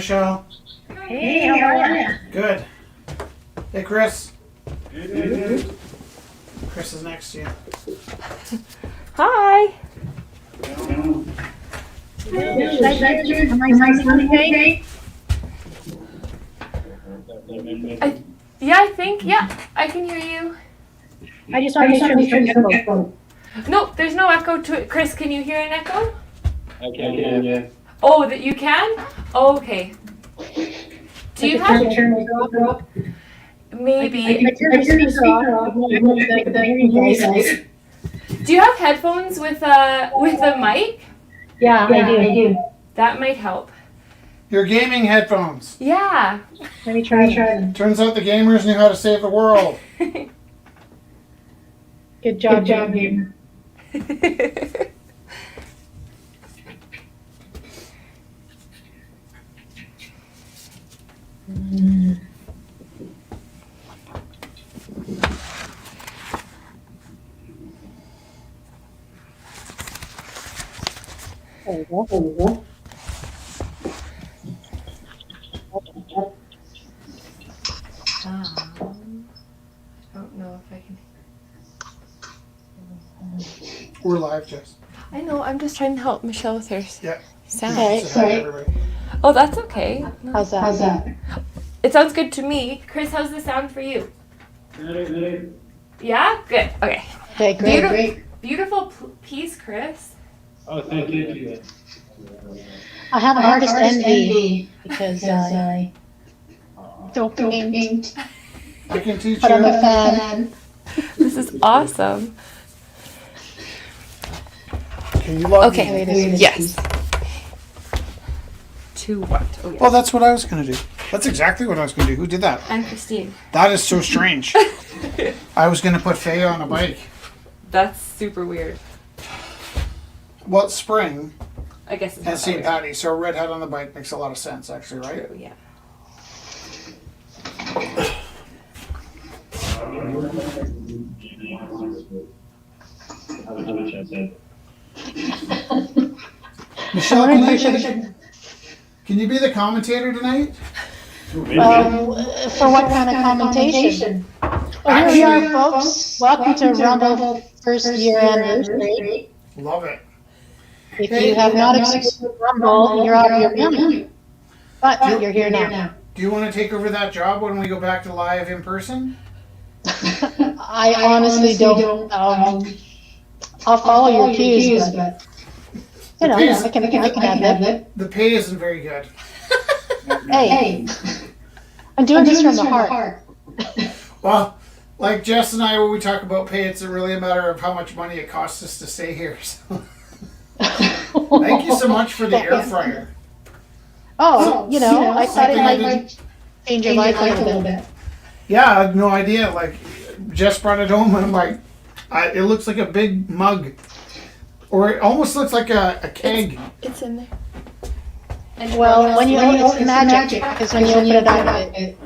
Michelle. Hey, how are you? Good. Hey, Chris. Chris is next to you. Hi. Should I get you? Am I sound okay? Yeah, I can hear you. I just want to make sure there's no echo. No, there's no echo to it. Chris, can you hear an echo? I can, yeah. Oh, that you can? Oh, okay. Do you have Turn the echo up? maybe? I turn the speaker off. Do you have headphones with a mic? Yeah, I do. That might help. Your gaming headphones. Yeah. Let me try them. Turns out the gamers knew how to save the world. Good job, gamer. There you go. I don't know if I can. We're live, Jess. I know. I'm just trying to help Michelle with her Yeah. sound. Okay. Say hi to everybody. Oh, that's okay. No. How's that? It sounds good to me. Chris, how's the sound for you? Yeah? Good. Okay. Okay, great. Beautiful piece, Chris. Oh, thank you. I have an artist envy because I don't paint, I can teach but I'm a you. fan. This is awesome. Can you log Okay. in? Yes. To what? Oh, yeah. Well, that's what I was going to do. That's exactly what I was going to do. Who did that? And Christine. That is so strange. I was going to put Faye on a bike. That's super weird. Well, it's spring I guess it's and not St. weird. Patty, so a redhead on the bike makes a lot of sense, actually, right? True, yeah. Michelle, can you be the commentator tonight? For what kind of commentation? Well, here we are, folks. Welcome to Rumble first year anniversary. Love it. If you have not experienced Rumble, you're out of your mind. But you're here now. Do you want to take over that job when we go back to live in person? I honestly don't. I'll follow your cues, but you know, I can have it. The pay isn't very good. Hey, I'm doing this from the heart. Well, like Jess and I, when we talk about pay, it's really a matter of how much money it costs us to stay here. So. Thank you so much for the air fryer. Oh, you know, I thought it something I might change your life a little bit. Yeah, I had no idea. Like, Jess brought it home, and I'm like, it looks like a big mug. Or it almost looks like a keg. It's in there. And Well, when you open it, it's magic, because when you open it up, it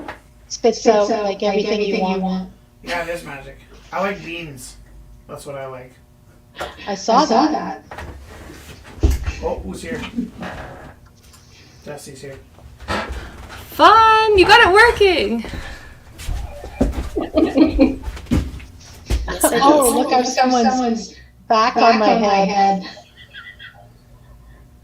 spits out like everything you want. Yeah, it is magic. I like beans. That's what I like. I saw that. Oh, who's here? Jesse's here. Fun! You got it working! Oh, look how someone's back on my head.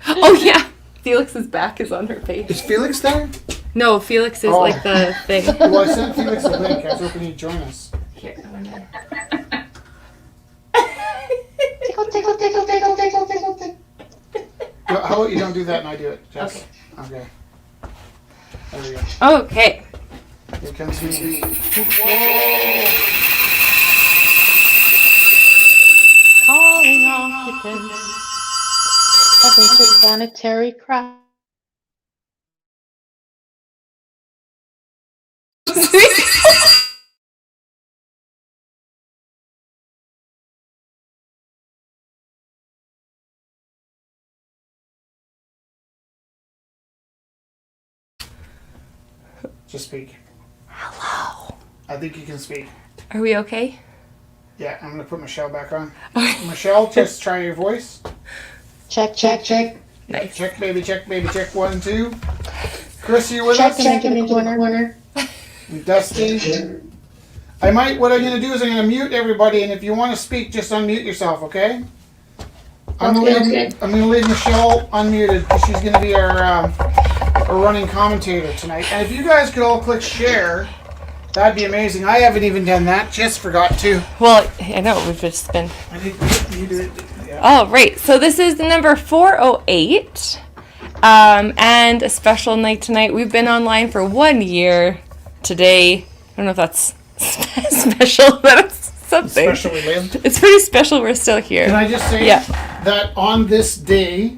Oh, yeah! Felix's back is on her face. Is Felix there? No, Felix is Oh. like the thing. Well, I sent Felix a link. I was hoping he'd join us. Here, I'm gonna... Tickle. How about you don't do that and I do it, Jess? Okay. There we go. Okay. Here comes me. Calling occupants of interplanetary craft. Just speak. Hello. I think you can speak. Are we okay? Yeah, I'm gonna put Michelle back on. Michelle, just try your voice. Check. Nice. Check, baby, check, baby, check. 1, 2. Chris, you with Check us? into the corner. Dusty. What I'm going to do is I'm going to mute everybody, and if you want to speak, just unmute yourself, okay? I'm going to leave Michelle unmuted because she's going to be our running commentator tonight. And if you guys could all click share, that'd be amazing. I haven't even done that. Just forgot to. Well, I know we've just been. I think you did it. Yeah. Oh, right. So this is number 408, and a special night tonight. We've been online for 1 year today. I don't know if that's special, but it's something. Especially Lynn. It's pretty special. We're still here. Can I just say Yeah. that on this day,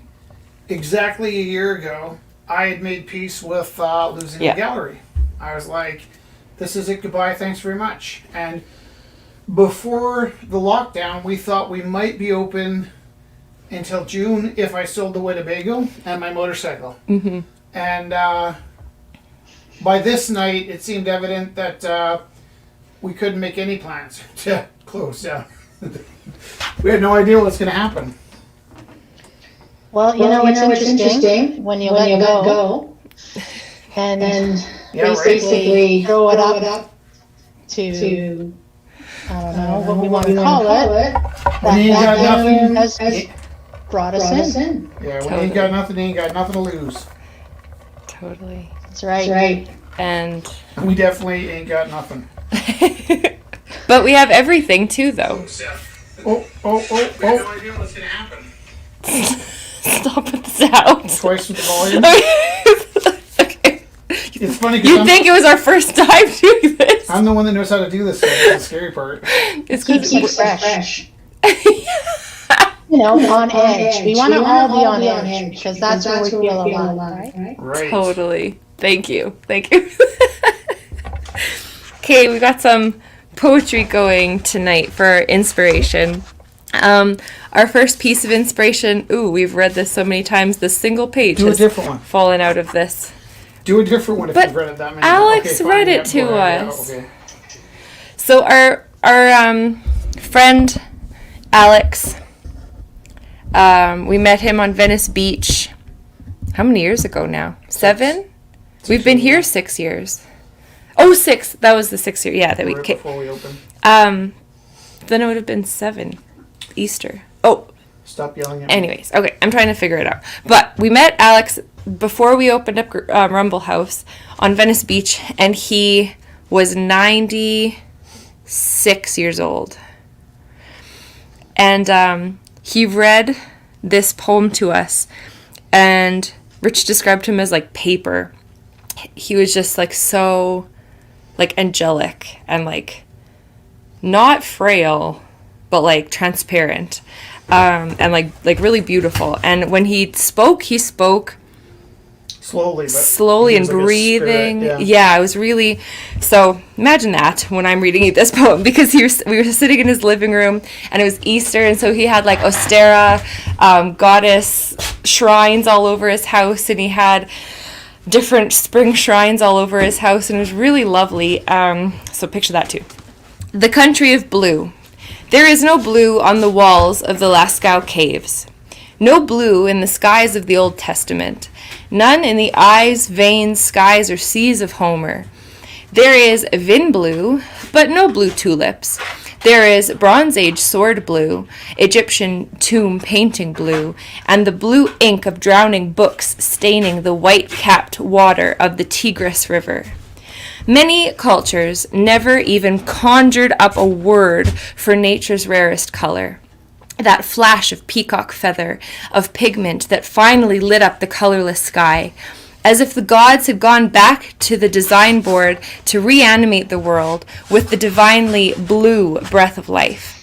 exactly a year ago, I had made peace with losing Yeah. the gallery. I was like, this is it, goodbye, thanks very much. And before the lockdown, we thought we might be open until June if I sold the Winnebago and my motorcycle. Mm-hmm. And by this night, it seemed evident that we couldn't make any plans to close down. We had no idea what's going to happen. Well, you know, it's interesting when you let go and Yeah, right. basically throw it up to, I don't know what we want to call it. When you ain't got nothing, has brought us in. yeah, when you Totally. ain't got nothing, you ain't got nothing to lose. Totally. That's right. And We definitely ain't got nothing. but we have everything too, though. Oh. We have no idea what's going to happen. Stop with the sound. Twice with the volume. Okay. It's funny You'd because think it was our first time doing this. I'm the one that knows how to do this. So that's the scary part. It's Keeps because you fresh. You know, on edge. We want to all be on edge because that's where we feel alive, right? Right. Totally. Thank you. Okay, we got some poetry going tonight for inspiration. Our first piece of inspiration, we've read this so many times, the single page Do a has different one. fallen out of this. Do a different one if But you've read it that many. Alex Okay, fine, read it yeah, to go ahead, us. Yeah, okay. So our friend Alex, we met him on Venice Beach. How many years ago now? 7? We've been here 6 years. Oh, 6. That was the 6th year. Yeah, that we Right came. before we open. Then it would have been 7. Easter. Oh, Stop yelling at me. anyways. Okay, I'm trying to figure it out. But we met Alex before we opened up Rumble House on Venice Beach, and he was 96 years old. And he read this poem to us, and Rich described him as like paper. He was just like so like angelic and like not frail, but like transparent, and like really beautiful. And when he spoke Slowly, but slowly he and was like a breathing. spirit, Yeah, it was really. So imagine that when I'm reading this poem, because we were sitting in his living room and it was Easter, and so he had like Ostera, goddess shrines all over his house, and he had different spring shrines all over his house, and it was really lovely. So picture that too. The country of blue. There is no blue on the walls of the Lascaux caves. No blue in the skies of the Old Testament. None in the eyes, veins, skies, or seas of Homer. There is vin blue, but no blue tulips. There is Bronze Age sword blue, Egyptian tomb painting blue, and the blue ink of drowning books staining the white-capped water of the Tigris River. Many cultures never even conjured up a word for nature's rarest color. That flash of peacock feather, of pigment that finally lit up the colorless sky, as if the gods had gone back to the design board to reanimate the world with the divinely blue breath of life.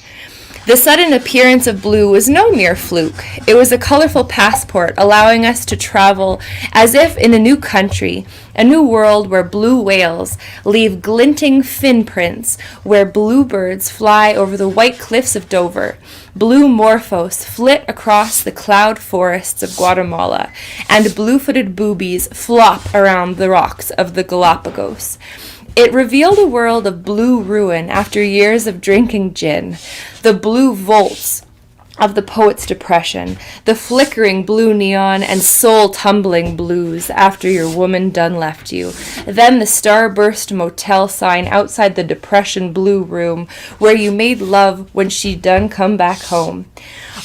The sudden appearance of blue was no mere fluke. It was a colorful passport allowing us to travel as if in a new country, a new world where blue whales leave glinting fin prints, where bluebirds fly over the white cliffs of Dover, blue morphos flit across the cloud forests of Guatemala, and blue-footed boobies flop around the rocks of the Galapagos. It revealed a world of blue ruin after years of drinking gin. The blue volts of the poet's depression, the flickering blue neon and soul-tumbling blues after your woman done left you. Then the starburst motel sign outside the depression blue room where you made love when she done come back home.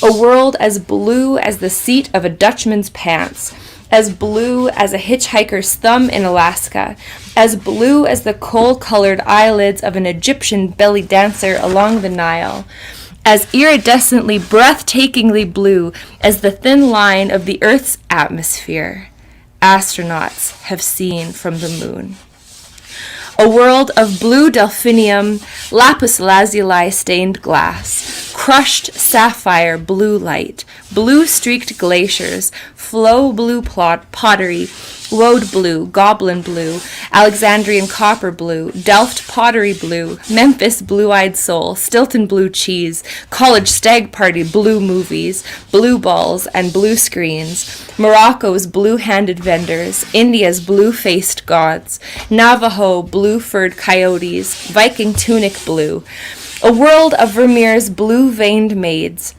A world as blue as the seat of a Dutchman's pants, as blue as a hitchhiker's thumb in Alaska, as blue as the coal-colored eyelids of an Egyptian belly dancer along the Nile, as iridescently, breathtakingly blue as the thin line of the Earth's atmosphere astronauts have seen from the moon. A world of blue delphinium, lapis lazuli stained glass, crushed sapphire blue light, blue streaked glaciers, flow blue pottery, woad blue, goblin blue, Alexandrian copper blue, Delft pottery blue, Memphis blue-eyed soul, Stilton blue cheese, college stag party blue movies, blue balls and blue screens, Morocco's blue-handed vendors, India's blue-faced gods, Navajo blue-furred coyotes, Viking tunic blue, a world of Vermeer's blue-veined maids,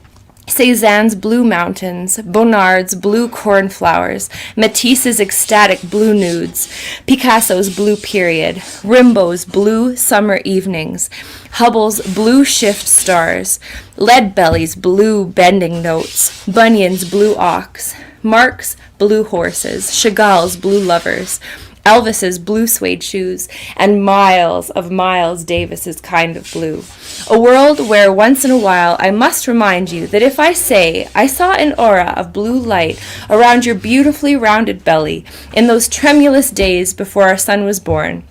Cézanne's blue mountains, Bonnard's blue cornflowers, Matisse's ecstatic blue nudes, Picasso's blue period, Rimbaud's blue summer evenings, Hubble's blue shift stars, Leadbelly's blue bending notes, Bunyan's blue ox, Mark's blue horses, Chagall's blue lovers, Elvis's blue suede shoes, and miles of Miles Davis's kind of blue. A world where once in a while I must remind you that if I say I saw an aura of blue light around your beautifully rounded belly in those tremulous days before our son was born,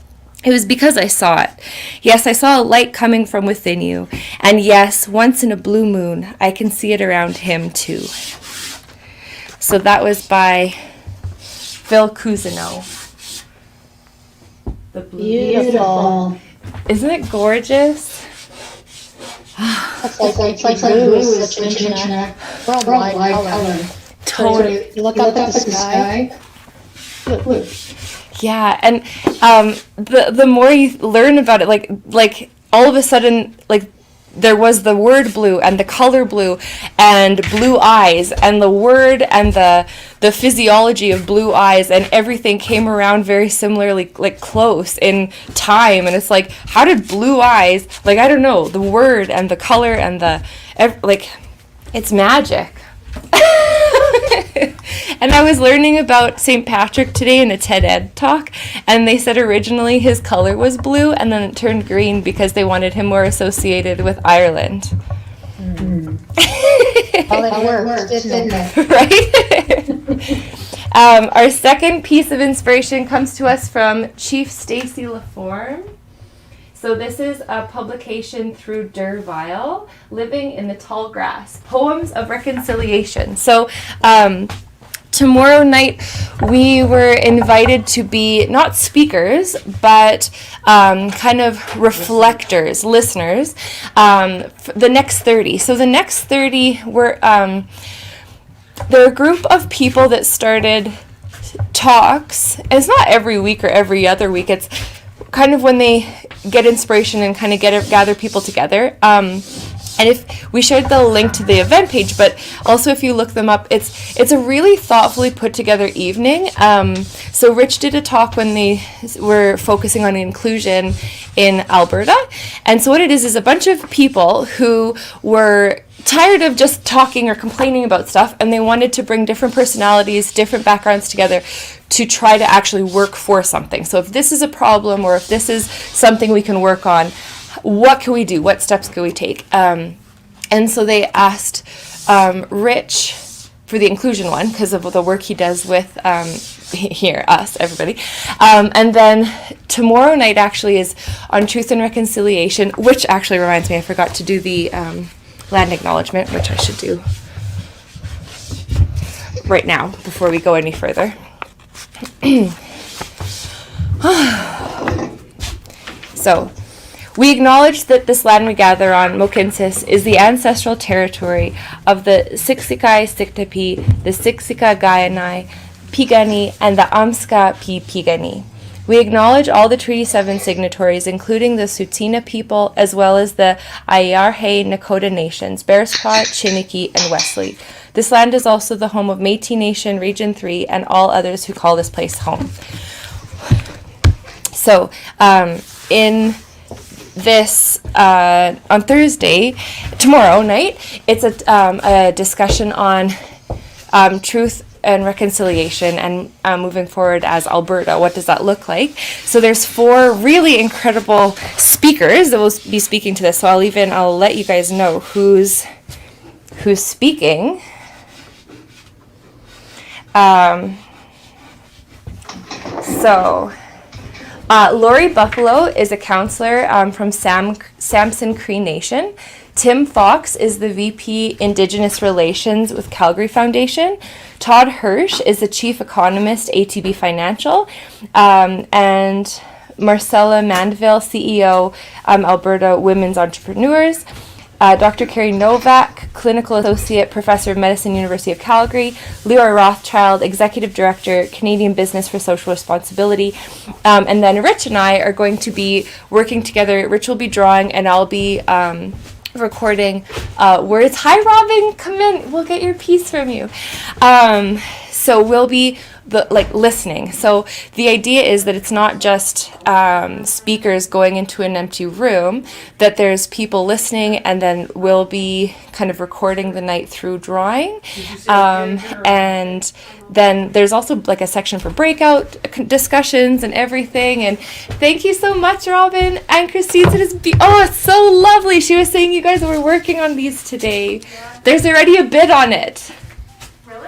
it was because I saw it. Yes, I saw a light coming from within you. And yes, once in a blue moon, I can see it around him too. So that was by Phil Cousineau. The blue. Beautiful. Isn't it gorgeous? It's like blue is such an worldwide color. Totally. You look up at the sky, look blue. Yeah, and the more you learn about it, like all of a sudden, like there was the word blue and the color blue and blue eyes and the word and the physiology of blue eyes, and everything came around very similarly, like close in time. And it's like, how did blue eyes, like, I don't know, the word and the color and it's magic. And I was learning about St. Patrick today in a TED Ed talk, and they said originally his color was blue and then it turned green because they wanted him more associated with Ireland. Well, it worked, didn't it? Right? Our second piece of inspiration comes to us from Chief Stacy Laforme. So this is a publication through Dervile, Living in the Tall Grass, Poems of Reconciliation. So tomorrow night we were invited to be not speakers, but kind of reflectors, listeners, the next 30. So the next 30 were, they're a group of people that started talks, and it's not every week or every other week, it's kind of when they get inspiration and kind of gather people together. And if we shared the link to the event page, but also if you look them up, it's a really thoughtfully put together evening. So Rich did a talk when they were focusing on inclusion in Alberta. And so what it is a bunch of people who were tired of just talking or complaining about stuff, and they wanted to bring different personalities, different backgrounds together to try to actually work for something. So if this is a problem, or if this is something we can work on, what can we do? What steps can we take? And so they asked Rich for the inclusion one because of the work he does with us, everybody. And then tomorrow night actually is on Truth and Reconciliation, which actually reminds me, I forgot to do the land acknowledgement, which I should do right now before we go any further. So, we acknowledge that this land we gather on, Mohkinstsis, is the ancestral territory of the Siksika Siktapi, the Siksika Gayanai, Piigani, and the Amska Pi Piigani. We acknowledge all the Treaty 7 signatories, including the Tsuut'ina people, as well as the Ayarhe Nakota nations, Bearspaw, Chiniki, and Wesley. This land is also the home of Métis Nation, Region 3, and all others who call this place home. So, in this, on Thursday, tomorrow night, it's a discussion on truth and reconciliation and moving forward as Alberta. What does that look like? So there's 4 really incredible speakers that will be speaking to this. So I'll let you guys know who's speaking. Lori Buffalo is a counselor from Samson Cree Nation. Tim Fox is the VP Indigenous Relations with Calgary Foundation. Todd Hirsch is the Chief Economist, ATB Financial. And Marcella Mandeville, CEO, Alberta Women's Entrepreneurs. Dr. Carrie Novak, Clinical Associate Professor of Medicine, University of Calgary. Leroy Rothschild, Executive Director, Canadian Business for Social Responsibility. And then Rich and I are going to be working together. Rich will be drawing and I'll be recording words. Hi, Robin, come in. We'll get your piece from you. So we'll be listening. So the idea is that it's not just speakers going into an empty room, that there's people listening, and then we'll be kind of recording the night through drawing. And then there's also like a section for breakout discussions and everything. And thank you so much, Robin. And Christine said it's so lovely. She was saying you guys were working on these today. There's already a bid on it.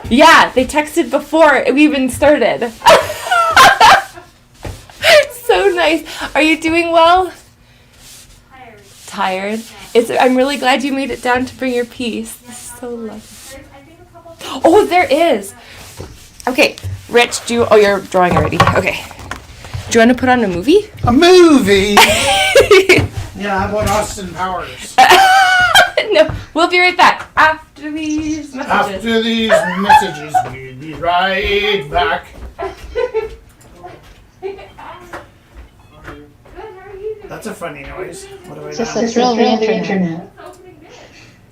Yeah, they texted before we even started. So nice. Are you doing well? Tired. I'm really glad you made it down to bring your piece. This is so lovely. Oh, there is. Okay, Rich, you're drawing already. Okay. Do you want to put on a movie? A movie? Yeah, how about Austin Powers? No, we'll be right back after these messages. After these messages, we'll be right back. That's a funny noise. What have I Just done? a thrill of the internet.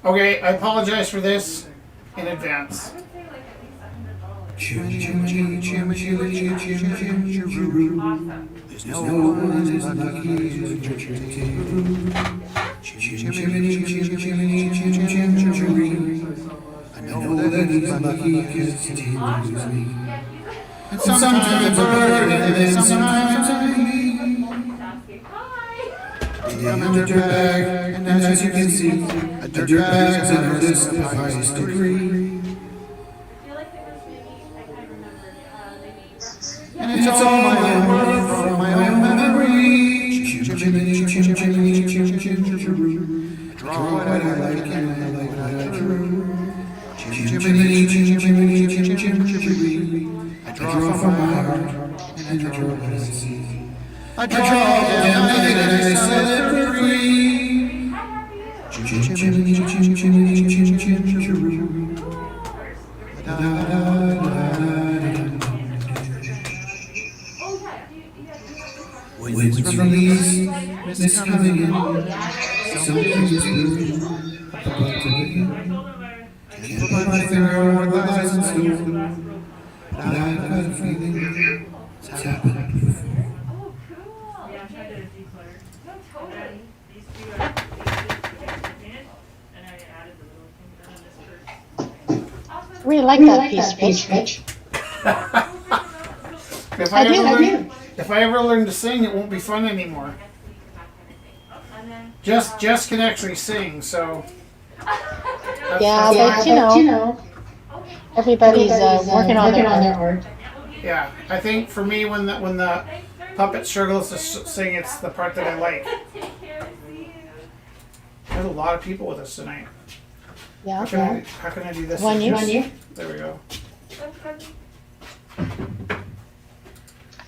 Okay, I apologize for this in advance. I know that he's lucky because he loves me. And sometimes I burn and sometimes I leave. I'm a dirtbag, and as you can see, a dirtbag's an artist of highest degree. And it's all my own work from my own memory. Chim-chimney, chim-chimney, chim-chim-chim-chim-chim. Draw what I like and I like what I drew. Chim-chimney, chim-chimney, chim-chim-chim-chim-chim. I draw from my heart and I draw what I see. I draw down and I set it free. Chim-chimney, chim-chimney, chim-chim-chim-chim. Winds from the east, mist coming in. Something's moving about to begin. Can't put my finger on what lies in store, but I've got a feeling it's happened before. Really like that piece, Rich. If I ever learn to sing, it won't be fun anymore. Jess can actually sing, so. Yeah, but you know, everybody's working on their art. Yeah, I think for me, when the puppet struggles to sing, it's the part that I like. There's a lot of people with us tonight. Yeah. How can I do this? One year. There we go.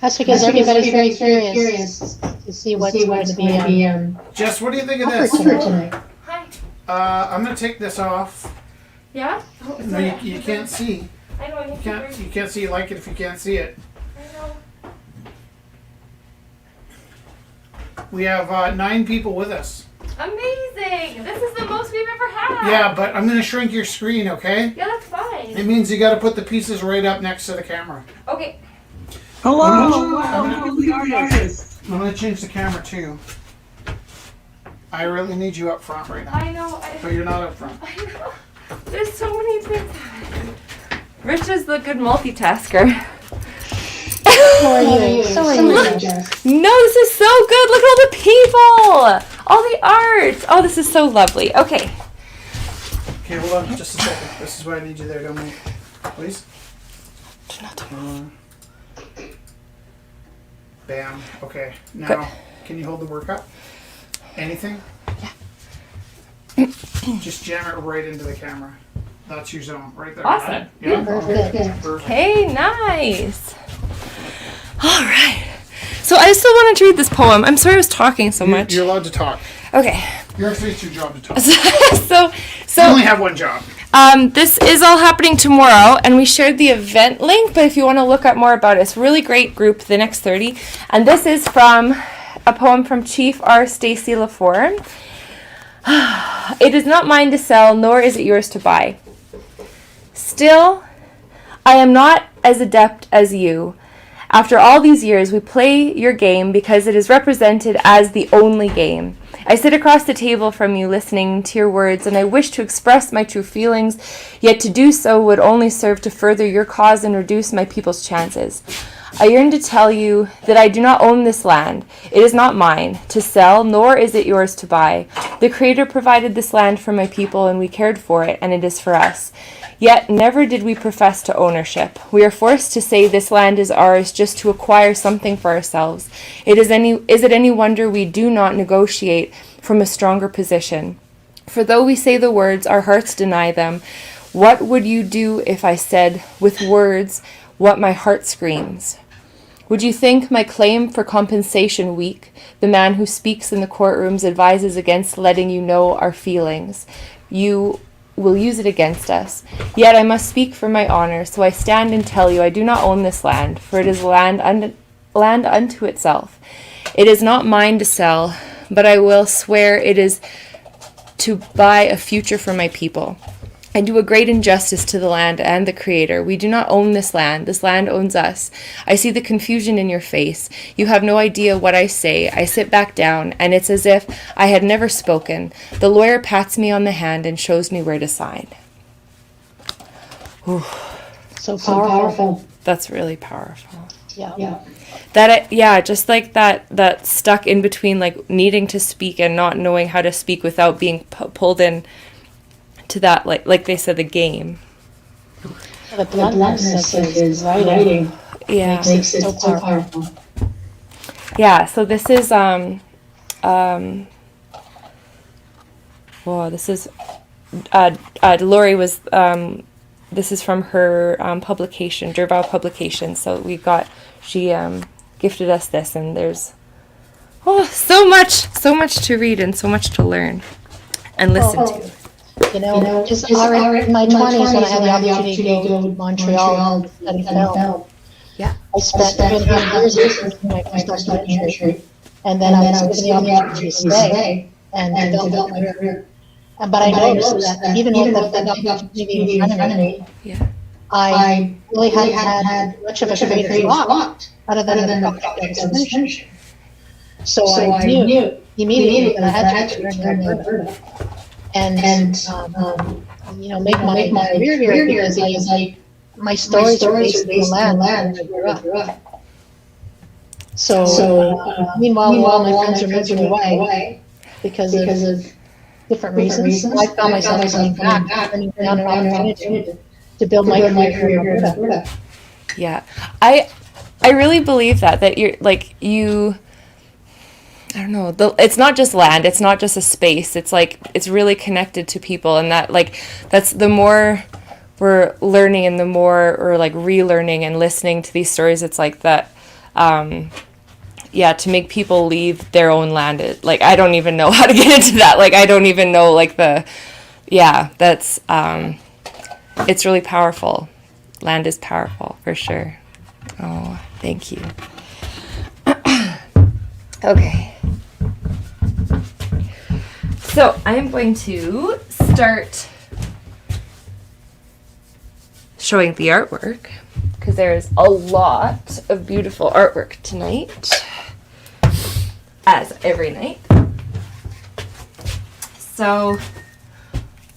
That's because everybody's very curious to see what's going to be Jess, what do you think of offered this? tonight. I'm gonna take this off. Yeah? No, you can't see. I know, You can't see you like it if you can't see it. We have 9 people with us. Amazing! This is the most we've ever had. Yeah, but I'm gonna shrink your screen, okay? Yeah, that's fine. It means you gotta put the pieces right up next to the camera. Okay. Hello, welcome the artist. I'm gonna change the camera too. I really need you up front right now. I know. But you're not up front. I know. There's so many things. Rich is the good multitasker. How are you? So are you, Jess? No, this is so good. Look at all the people. All the art. Oh, this is so lovely. Okay. Okay, hold on just a second. This is why I need you there, don't we? Please. Bam. Okay. Now, Good. can you hold the work up? Anything? Yeah. Just jam it right into the camera. That's your zone, right there. Awesome. Yeah. Perfect. Perfect. Hey, nice. All right. So I still wanted to read this poem. I'm sorry I was talking so much. You're allowed to talk. Okay. It's your job to talk. so You only have one job. this is all happening tomorrow, and we shared the event link, but if you want to look up more about it, it's a really great group, The Next 30. And this is from a poem from Chief R. Stacy LaForme. It is not mine to sell, nor is it yours to buy. Still, I am not as adept as you. After all these years, we play your game because it is represented as the only game. I sit across the table from you listening to your words, and I wish to express my true feelings, yet to do so would only serve to further your cause and reduce my people's chances. I yearn to tell you that I do not own this land. It is not mine to sell, nor is it yours to buy. The Creator provided this land for my people, and we cared for it, and it is for us. Yet never did we profess to ownership. We are forced to say this land is ours just to acquire something for ourselves. Is it any wonder we do not negotiate from a stronger position? For though we say the words, our hearts deny them. What would you do if I said with words what my heart screams? Would you think my claim for compensation weak? The man who speaks in the courtrooms advises against letting you know our feelings. You will use it against us. Yet I must speak for my honor, so I stand and tell you I do not own this land, for it is land unto itself. It is not mine to sell, but I will swear it is to buy a future for my people. I do a great injustice to the land and the Creator. We do not own this land. This land owns us. I see the confusion in your face. You have no idea what I say. I sit back down, and it's as if I had never spoken. The lawyer pats me on the hand and shows me where to sign. Whew. So powerful. That's really powerful. Yeah. Just like that stuck in between, like needing to speak and not knowing how to speak without being pulled in to that, like they said, the game. The bluntness of his writing Yeah. makes it so powerful. Yeah, so this is this is Lori was this is from her publication, Dervaux Publication. So she gifted us this, and there's so much to read and so much to learn and listen to. You know, just already in my 20s when I had the opportunity to go to Montreal to study film. Yeah. I spent 2.5 years working my first documentary. And then I was given the opportunity to stay and develop my career. But I noticed that even with the opportunity in front of me, I really hadn't had much of a creative block other than the project I was finishing. So I knew immediately that I had to return to Alberta and make my career here because my stories are based on the land where I grew up. So meanwhile, all my friends are moving away because of different reasons. I found myself coming back and found an opportunity to build my career here in Alberta. Yeah, I really believe that you're like you. I don't know. It's not just land. It's not just a space. It's like it's really connected to people, and that's the more we're learning, and the more we're like relearning and listening to these stories. It's like that. To make people leave their own land. I don't even know how to get into that. I don't even know that's it's really powerful. Land is powerful for sure. Oh, thank you. Okay. So I am going to start showing the artwork because there's a lot of beautiful artwork tonight, as every night. So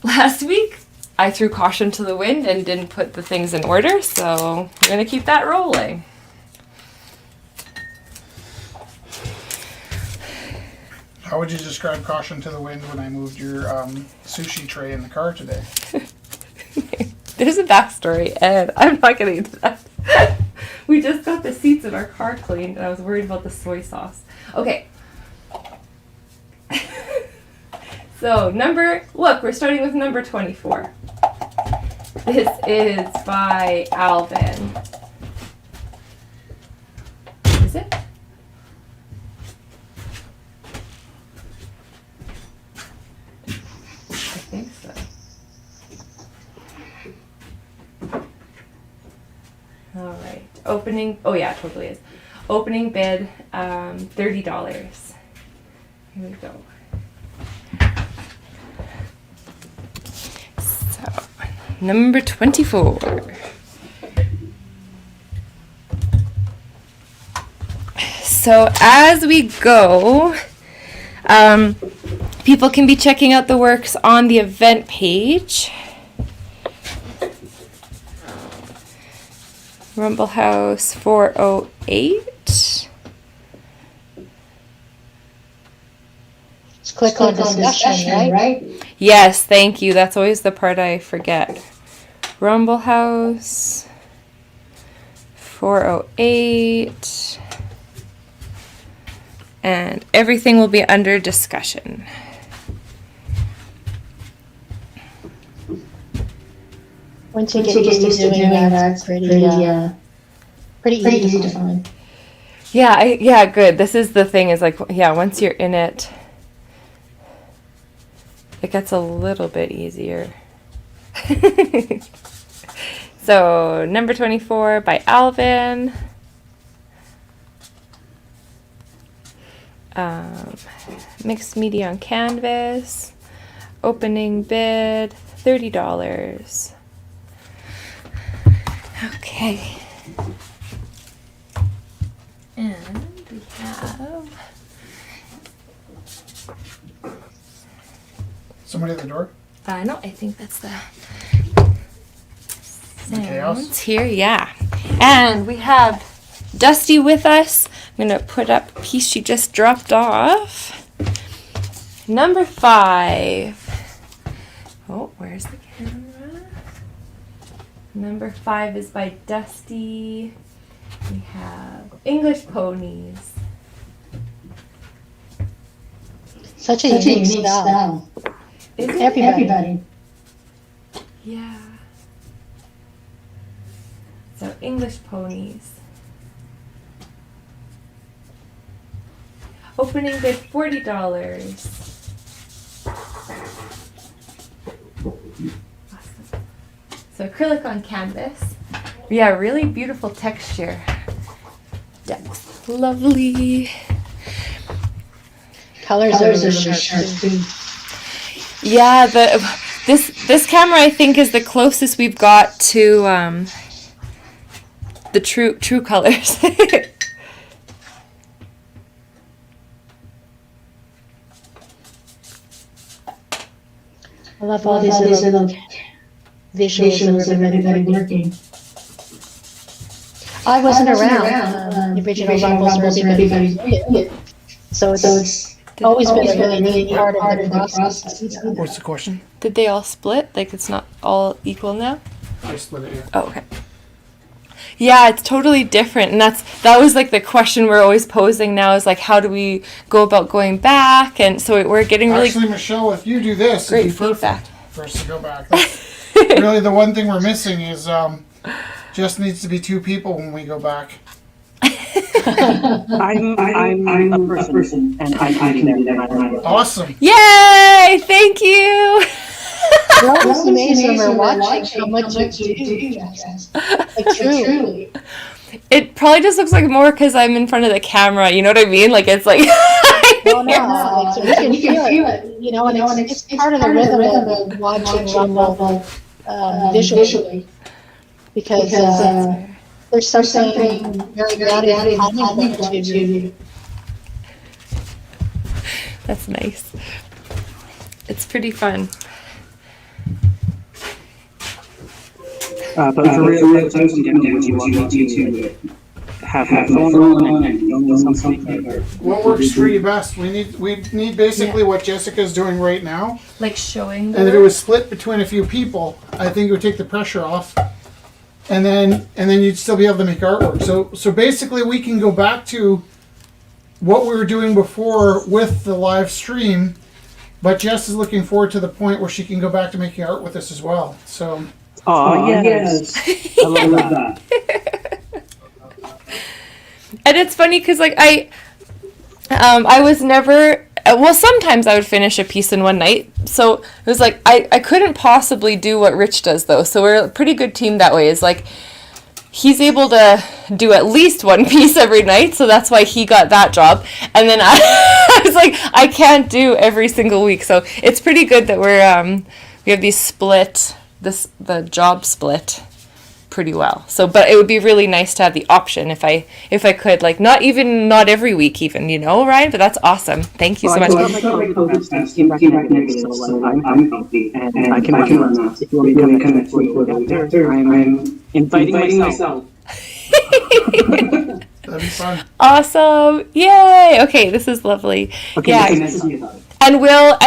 last week I threw caution to the wind and didn't put the things in order, so we're going to keep that rolling. How would you describe caution to the wind when I moved your sushi tray in the car today? There's a backstory, and I'm not getting into that. We just got the seats in our car cleaned, and I was worried about the soy sauce. Okay. So, look, we're starting with number 24. This is by Alvin. Is it? I think so. All right. Oh yeah, it totally is. Opening bid, $30. Here we go. So, number 24. So as we go, people can be checking out the works on the event page. Rumble House 408. Just click on discussion, right? Yes, thank you. That's always the part I forget. Rumble House 408. And everything will be under discussion. Once you get used to doing that, it's pretty easy to find. Yeah, good. This is the thing is like, yeah, once you're in it, it gets a little bit easier. So, number 24 by Alvin. Mixed media on canvas. Opening bid, $30. Okay. And we have Somebody at the door? no, I think that's the chaos? sounds here, yeah. And we have Dusty with us. I'm gonna put up a piece she just dropped off. Number 5. Oh, where's the camera? Number 5 is by Dusty. We have English Ponies. Such a unique style. Is it? Everybody. Yeah. So English Ponies. Opening bid $40. Awesome. So acrylic on canvas. Yeah, really beautiful texture. Depth. Lovely. Colors are really sharp too. Yeah, this camera I think is the closest we've got to the true colors. I love all these little visuals of everybody working. I wasn't around. The original Rumbles where everybody did it. So it's always been a really neat part of the process. What's the question? Did they all split? Like it's not all equal now? I split it, yeah. Oh, okay. Yeah, it's totally different, and that was like the question we're always posing now is like how do we go about going back, and so we're getting really Actually, Michelle, if you do this, great it'd be feedback. perfect for us to go back. That's really the one thing we're missing is just needs to be 2 people when we go back. I'm a person, and I can do that. Awesome. Yay! Thank you. It's always amazing when we're watching how much you do. Like truly. It probably just looks like more because I'm in front of the camera. You know what I mean? Like it's like I Well, no, like, so we can feel it, you know, and it's part of the rhythm of watching Rumble visually. Because there's something very grounded and calming to That's nice. It's pretty fun. But for real, those who don't know, you want to have my phone on and know something. What works for you best? We need basically what Jessica's doing right now. Like showing. And if it was split between a few people, I think it would take the pressure off. And then you'd still be able to make artwork. So basically we can go back to what we were doing before with the live stream, but Jess is looking forward to the point where she can go back to making art with us as well. So Oh, yes. I love that. And it's funny because like I was never well, sometimes I would finish a piece in one night. So it was like I couldn't possibly do what Rich does though. So we're a pretty good team that way. Is like he's able to do at least one piece every night, so that's why he got that job. And then I was like, I can't do every single week. So it's pretty good that we have the job split pretty well. So, but it would be really nice to have the option if I could, like not every week even, you know, Ryan, but that's awesome. Thank you so much. I'm healthy, and I can run that. If you want me to come next week, I'm inviting myself. that'd be fun. Awesome. Yay. Okay, this is lovely. Okay, Yeah. nice to meet you. We will.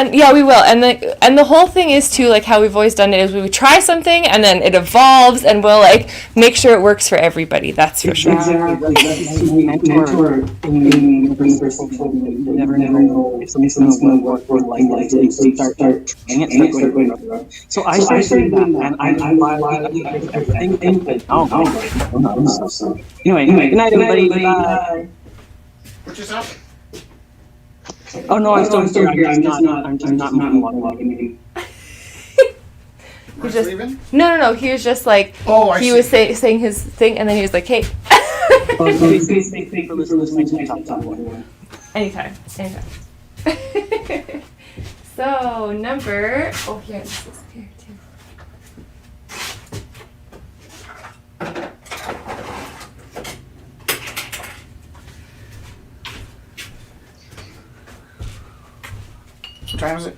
And the whole thing is too, like how we've always done it is we would try something and then it evolves and we'll like make sure it works for everybody. That's for sure. Exactly. That's my mentor in the first told me you never know if something's going to work or like so you start trying it, start going up the road. So I started doing that, and I everything input. Anyway, good night, everybody. Bye. What just happened? Oh no, I'm still here. I'm just not walking. We're just- leaving? No. He was just like Oh, I he see. was saying his thing and then he was like, hey. Thank you for listening to my talk. Anytime. So number here, this is here too. What time is it?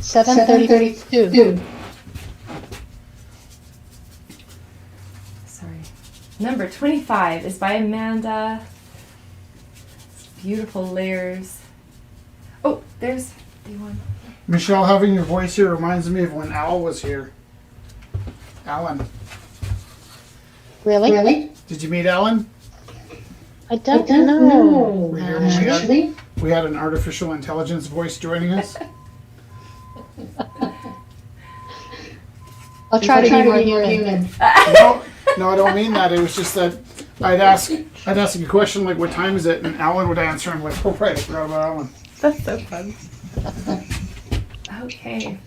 7:32. Sorry. Number 25 is by Amanda. It's beautiful layers. Oh, there's the one. Michelle, having your voice here reminds me of when Al was here. Alan. Really? Did you meet Alan? I don't know. We had an artificial intelligence voice joining us. I'll try to be more human. No, I don't mean that. It was just that I'd ask a question like, "What time is it?" and Alan would answer. I'm like, "Oh right, I forgot about Alan." That's so fun. Okay.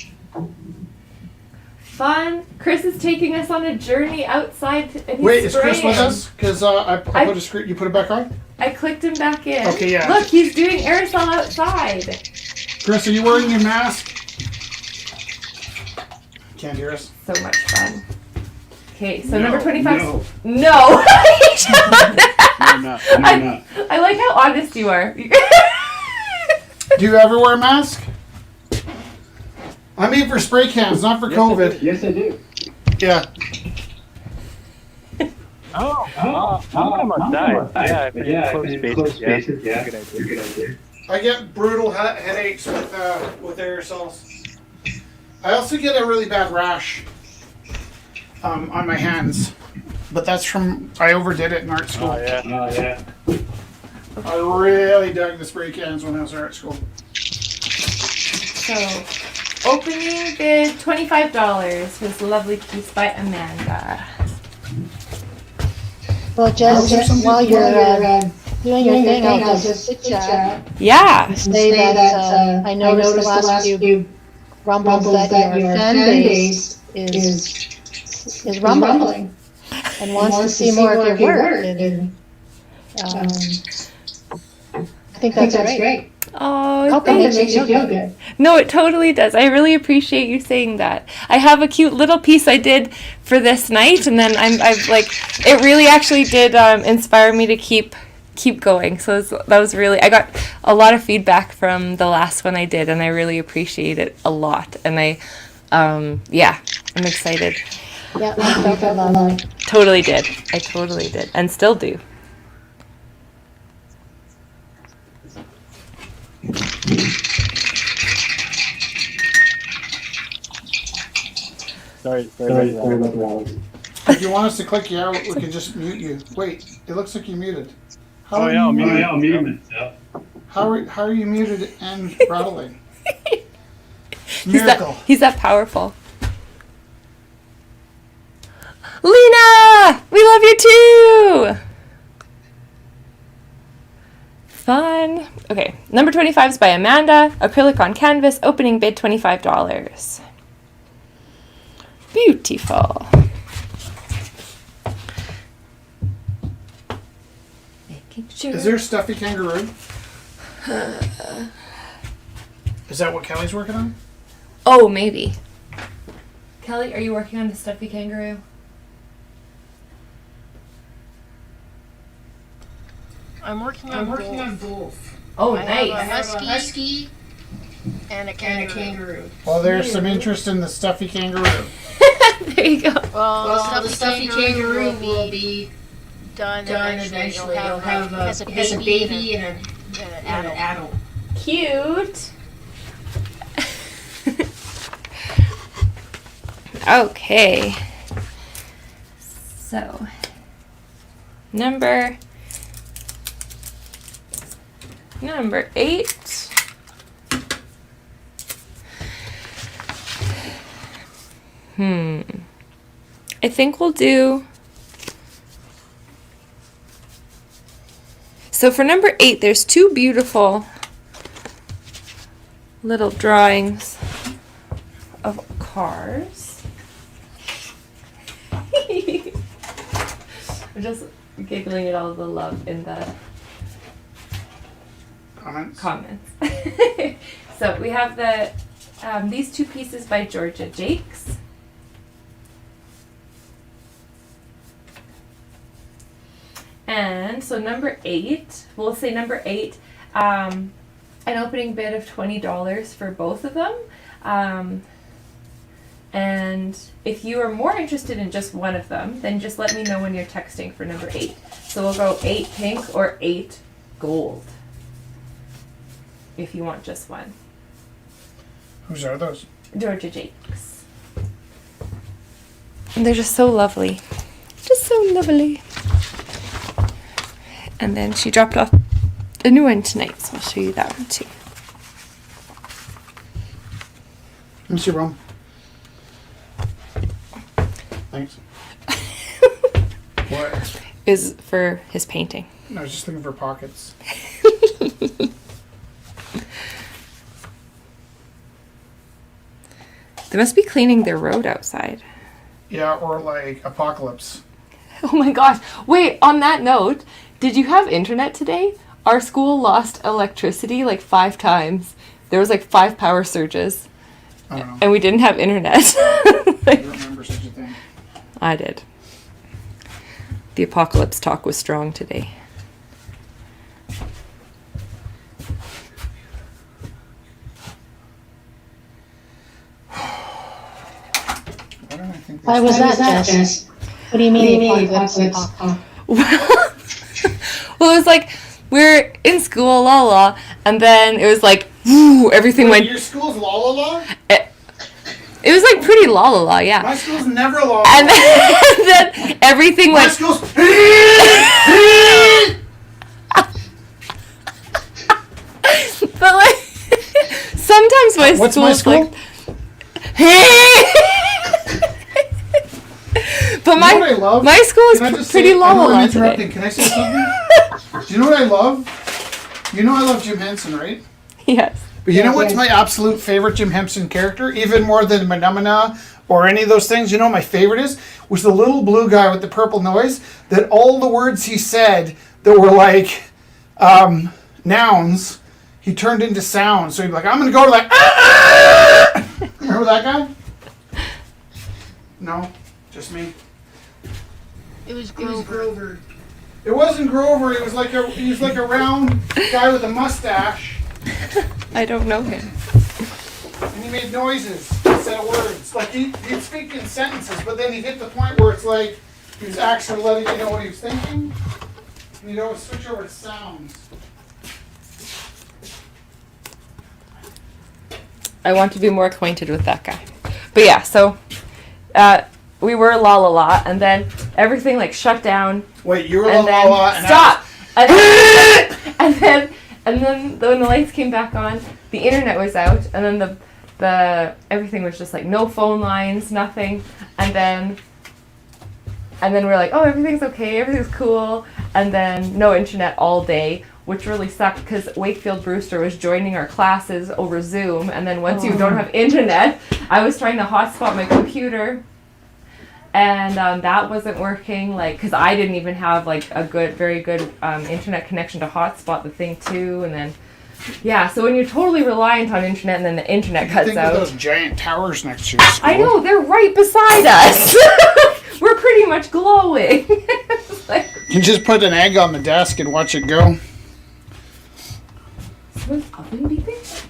Fun. Chris is taking us on a journey outside. And he's Wait, is Chris spraying. with us? Because I put a screen. You put it back on. I clicked him back in. Okay, yeah. Look, he's doing aerosol outside. Chris, are you wearing your mask? Can't hear us. So much fun. Okay, so number No, 25. no. No. I'm not. I like how honest you are. Do you ever wear a mask? I mean for spray cans, not for COVID. Yes, I do. Yeah. I'm outside. Yeah, if it's close spaces, yeah. Good idea. I get brutal headaches with aerosols. I also get a really bad rash on my hands, but that's from I overdid it in art school. Oh yeah. Oh, yeah. I really dug the spray cans when I was in art school. So, opening bid $25. This lovely piece by Amanda. Well, just while you're doing your thing, I'll just chit chat Yeah. and say that I noticed the last few rumbles that your fan base is rumbling and wants to see more of your work. And think that's great. Oh, Hope it makes you feel good. No, it totally does. I really appreciate you saying that. I have a cute little piece I did for this night, and then I've like, it really actually did inspire me to keep going. So that was really, I got a lot of feedback from the last one I did, and I really appreciate it a lot. And I'm excited. Yeah, I felt that love. Totally did. I totally did, and still do. Sorry about that. If you want us to click you out, we can just mute you. Wait, it looks like you're muted. Oh yeah, I'm muting myself. How are you muted and rattling? Miracle. He's that powerful. Lena! We love you too! Fun. Okay, number 25 is by Amanda. Acrylic on canvas. Opening bid $25. Beautiful. Making sure. Is there a stuffy kangaroo? Is that what Kelly's working on? Oh, maybe. Kelly, are you working on the stuffy kangaroo? I'm working on both. Oh, I nice. have a husky and a kangaroo. Well, there's some interest in the stuffy kangaroo. There you go. Well, the stuffy kangaroo will be done eventually. It'll have a baby and an adult. Cute. Okay. So, number 8. I think we'll do. So for number 8, there's 2 beautiful little drawings of cars. I'm just giggling at all the love in the comments. So we have these 2 pieces by Georgia Jakes. And so number 8, we'll say number 8, an opening bid of $20 for both of them. And if you are more interested in just one of them, then just let me know when you're texting for number 8. So we'll go 8 pink or 8 gold. If you want just one. Whose are those? Georgia Jakes. And they're just so lovely. Just so lovely. And then she dropped off a new one tonight, so I'll show you that one too. Let me see, Rome. Thanks. What? Is for his painting. I was just looking for pockets. They must be cleaning their road outside. Yeah, or like Apocalypse. Oh my gosh. Wait, on that note, did you have internet today? Our school lost electricity like 5 times. There was like 5 power surges. I don't know. And we didn't have internet. I don't remember such a thing. I did. The apocalypse talk was strong today. Why don't I think Why was that, Jess? What do you mean the apocalypse talk? Well, it was like we're in school, la la, and then it was like, woo, everything Wait, went. your school's la la la? It was like pretty la la la, yeah. My school's never la la And la. then everything My went. school's. But like, sometimes my What's school's my school? like. But You know what I love? my school is Can I just pretty say, I know la I'm la interrupting. today. Can I say something? Do you know what I love? You know I love Jim Henson, right? Yes. But you know what's my absolute favorite Jim Henson character? Even more than Manamana or any of those things. You know what my favorite is? Was the little blue guy with the purple noise. That all the words he said that were like, nouns, he turned into sounds. So he'd be like, I'm going to go to that. Remember that guy? No, just me. It was Grover. It wasn't Grover. He was like a round guy with a mustache, I don't know him. and he made noises instead of words. Like he'd speak in sentences, but then he'd hit the point where it's like he was actually letting you know what he was thinking. And you'd always switch over to sounds. I want to be more acquainted with that guy. But yeah, so we were La La La, and then everything like shut down. Wait, you were And La then La La, and stop. And then when the lights came back on, the internet was out, and then the everything was just like no phone lines, nothing, and then we're like, oh, everything's okay, everything's cool, and then no internet all day, which really sucked because Wakefield Brewster was joining our classes over Zoom, and then once you don't have internet, I was trying to hotspot my computer. And that wasn't working, like, because I didn't even have like a very good internet connection to hotspot the thing too, and then yeah. So when you're totally reliant on internet, and then the internet cuts think out. of those giant towers next to your school. I know, they're right beside us. We're pretty much glowing. It's like, You just put an egg on the desk and watch it go. someone's oven beeping?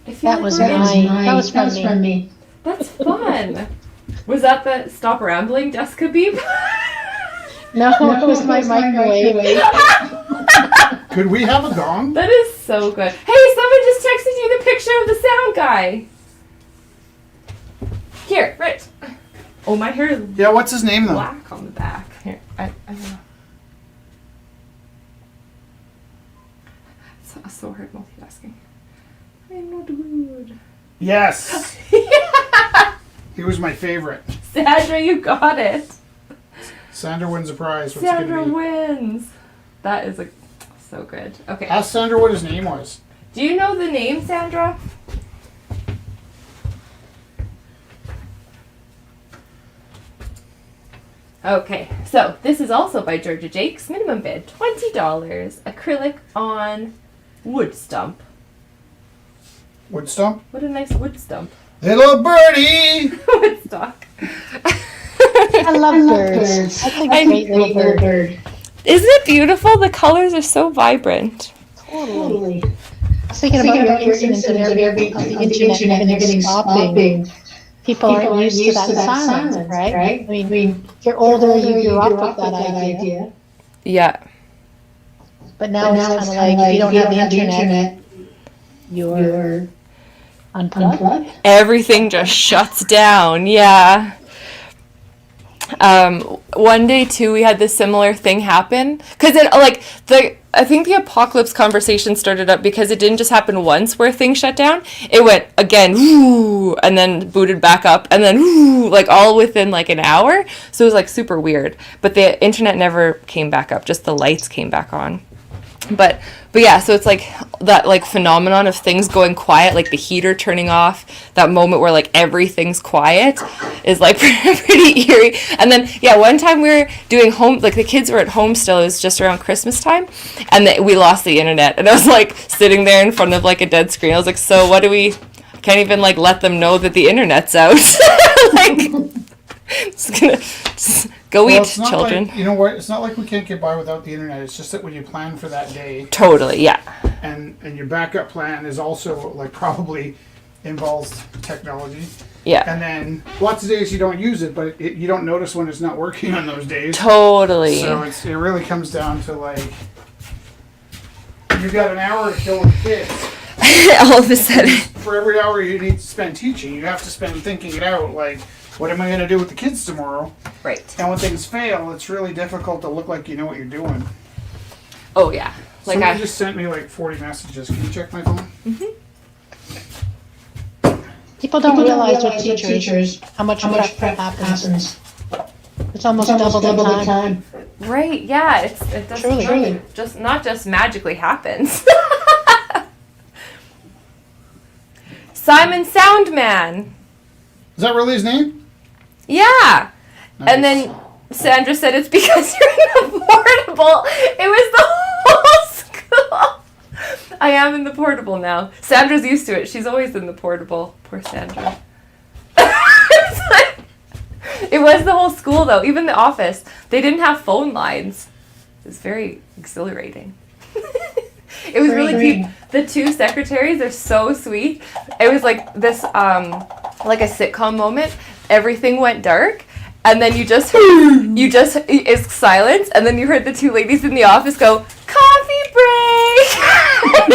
I feel That like was we're in- mine. That was from me. That's fun. Was that the stop rambling Jessica beep? No, it was my microwave. Could we have a gong? That is so good. Hey, someone just texted you the picture of the sound guy. Here, Rich. Oh, my hair is Yeah, what's his name though? black on the back. Here, I don't know. It's so hard multitasking. I'm no dude. Yes. He was my favorite. Sandra, you got it. Sandra wins a prize. What's it Sandra gonna be? wins. That is so good. Okay. Ask Sandra what his name was. Do you know the name, Sandra? Okay, so this is also by Georgia Jakes. Minimum bid $20. Acrylic on wood stump. Wood stump. What a nice wood stump. Little birdie. Woodstock. I love birds. That's a great little bird. Isn't it beautiful? The colors are so vibrant. Totally. I was thinking about your incident of the internet and everything stopping. People aren't used to that silence, right? I mean, you're older, you grew up with that idea. Yeah. But now it's kind of like, if you don't have the internet, you're unplugged. Everything just shuts down. Yeah. One day too, we had this similar thing happen because I think the apocalypse conversation started up because it didn't just happen once where things shut down. It went again, whoo, and then booted back up, and then whoo, like all within like an hour. So it was like super weird. But the internet never came back up; just the lights came back on. But yeah, so it's like that like phenomenon of things going quiet, like the heater turning off, that moment where like everything's quiet is like pretty eerie. And then yeah, one time we were doing home, like the kids were at home still, it was just around Christmas time, and we lost the internet, and I was like sitting there in front of like a dead screen. I was like, so what do we, can't even like let them know that the internet's out. Like just gonna go Well, eat, it's not children. like, you know what? It's not like we can't get by without the internet. It's just that when you plan for that day, Totally, yeah. and your backup plan is also like probably involves technology. Yeah. And then lots of days you don't use it, but you don't notice when it's not working on those days. Totally. So it really comes down to like you've got an hour to kill with kids. All of a sudden. For every hour you need to spend teaching, you have to spend thinking it out. Like, what am I going to do with the kids tomorrow? Right. And when things fail, it's really difficult to look like you know what you're doing. Oh, yeah. Like Somebody just sent me like 40 messages. Can you check my phone? People don't realize with teachers how much prep happens. It's almost double the time. Right, yeah. It does Truly. just not just magically happens. Simon Soundman. Is that really his name? Yeah. And then Sandra said it's because you're unaffordable. It was the whole school. I am in the portable now. Sandra's used to it. She's always in the portable. Poor Sandra. It was the whole school, though. Even the office. They didn't have phone lines. It was very exhilarating. It was really cute. The two secretaries are so sweet. It was like this, like a sitcom moment. Everything went dark. And then it's silence, and then you heard the two ladies in the office go, "Coffee break!" And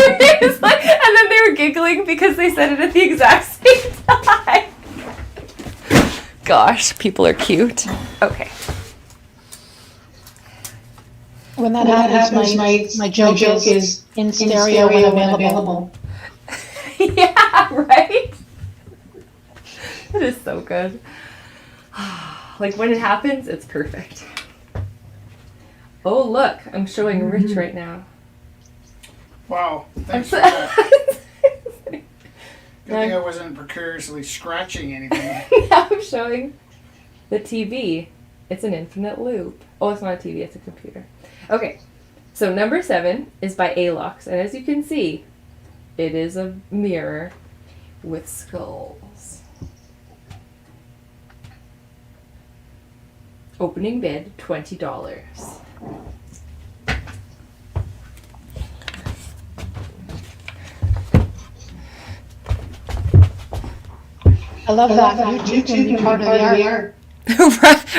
then they were giggling because they said it at the exact same time. Gosh, people are cute. Okay. When that happens, my joke is in stereo when available. Yeah, right? It is so good. Like, when it happens, it's perfect. Oh, look, I'm showing Rich right now. Wow, thanks for that. Good thing I wasn't precariously scratching anything. Now I'm showing the TV. It's an infinite loop. Oh, it's not a TV, it's a computer. Okay, so number 7 is by Alox, and as you can see, it is a mirror with skulls. Opening bid, $20. I love that. You can be part of the art.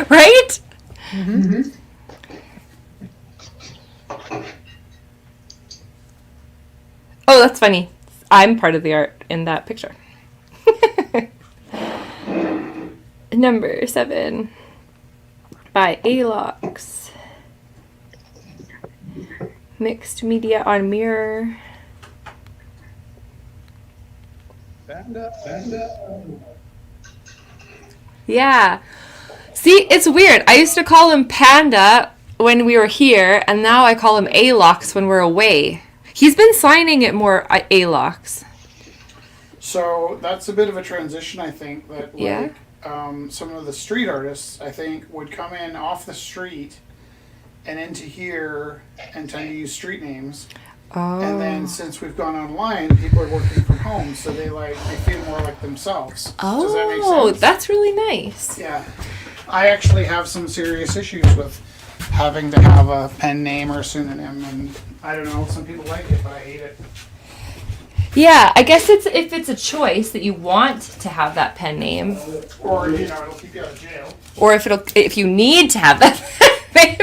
Right? Mm-hmm. Oh, that's funny. I'm part of the art in that picture. Number 7 by Alox. Mixed media on mirror. Yeah. See, it's weird. I used to call him Panda when we were here, and now I call him Alox when we're away. He's been signing it more Alox. So that's a bit of a transition, I think, that like, Yeah. Some of the street artists, I think, would come in off the street and into here and tend to use street names. Oh. And then since we've gone online, people are working from home, so they feel more like themselves. Does that make Oh, sense? that's really nice. Yeah. I actually have some serious issues with having to have a pen name or a pseudonym, and I don't know, some people like it, but I hate it. Yeah, I guess if it's a choice that you want to have that pen name, Or, it'll keep you out of jail. or if you need to have that name,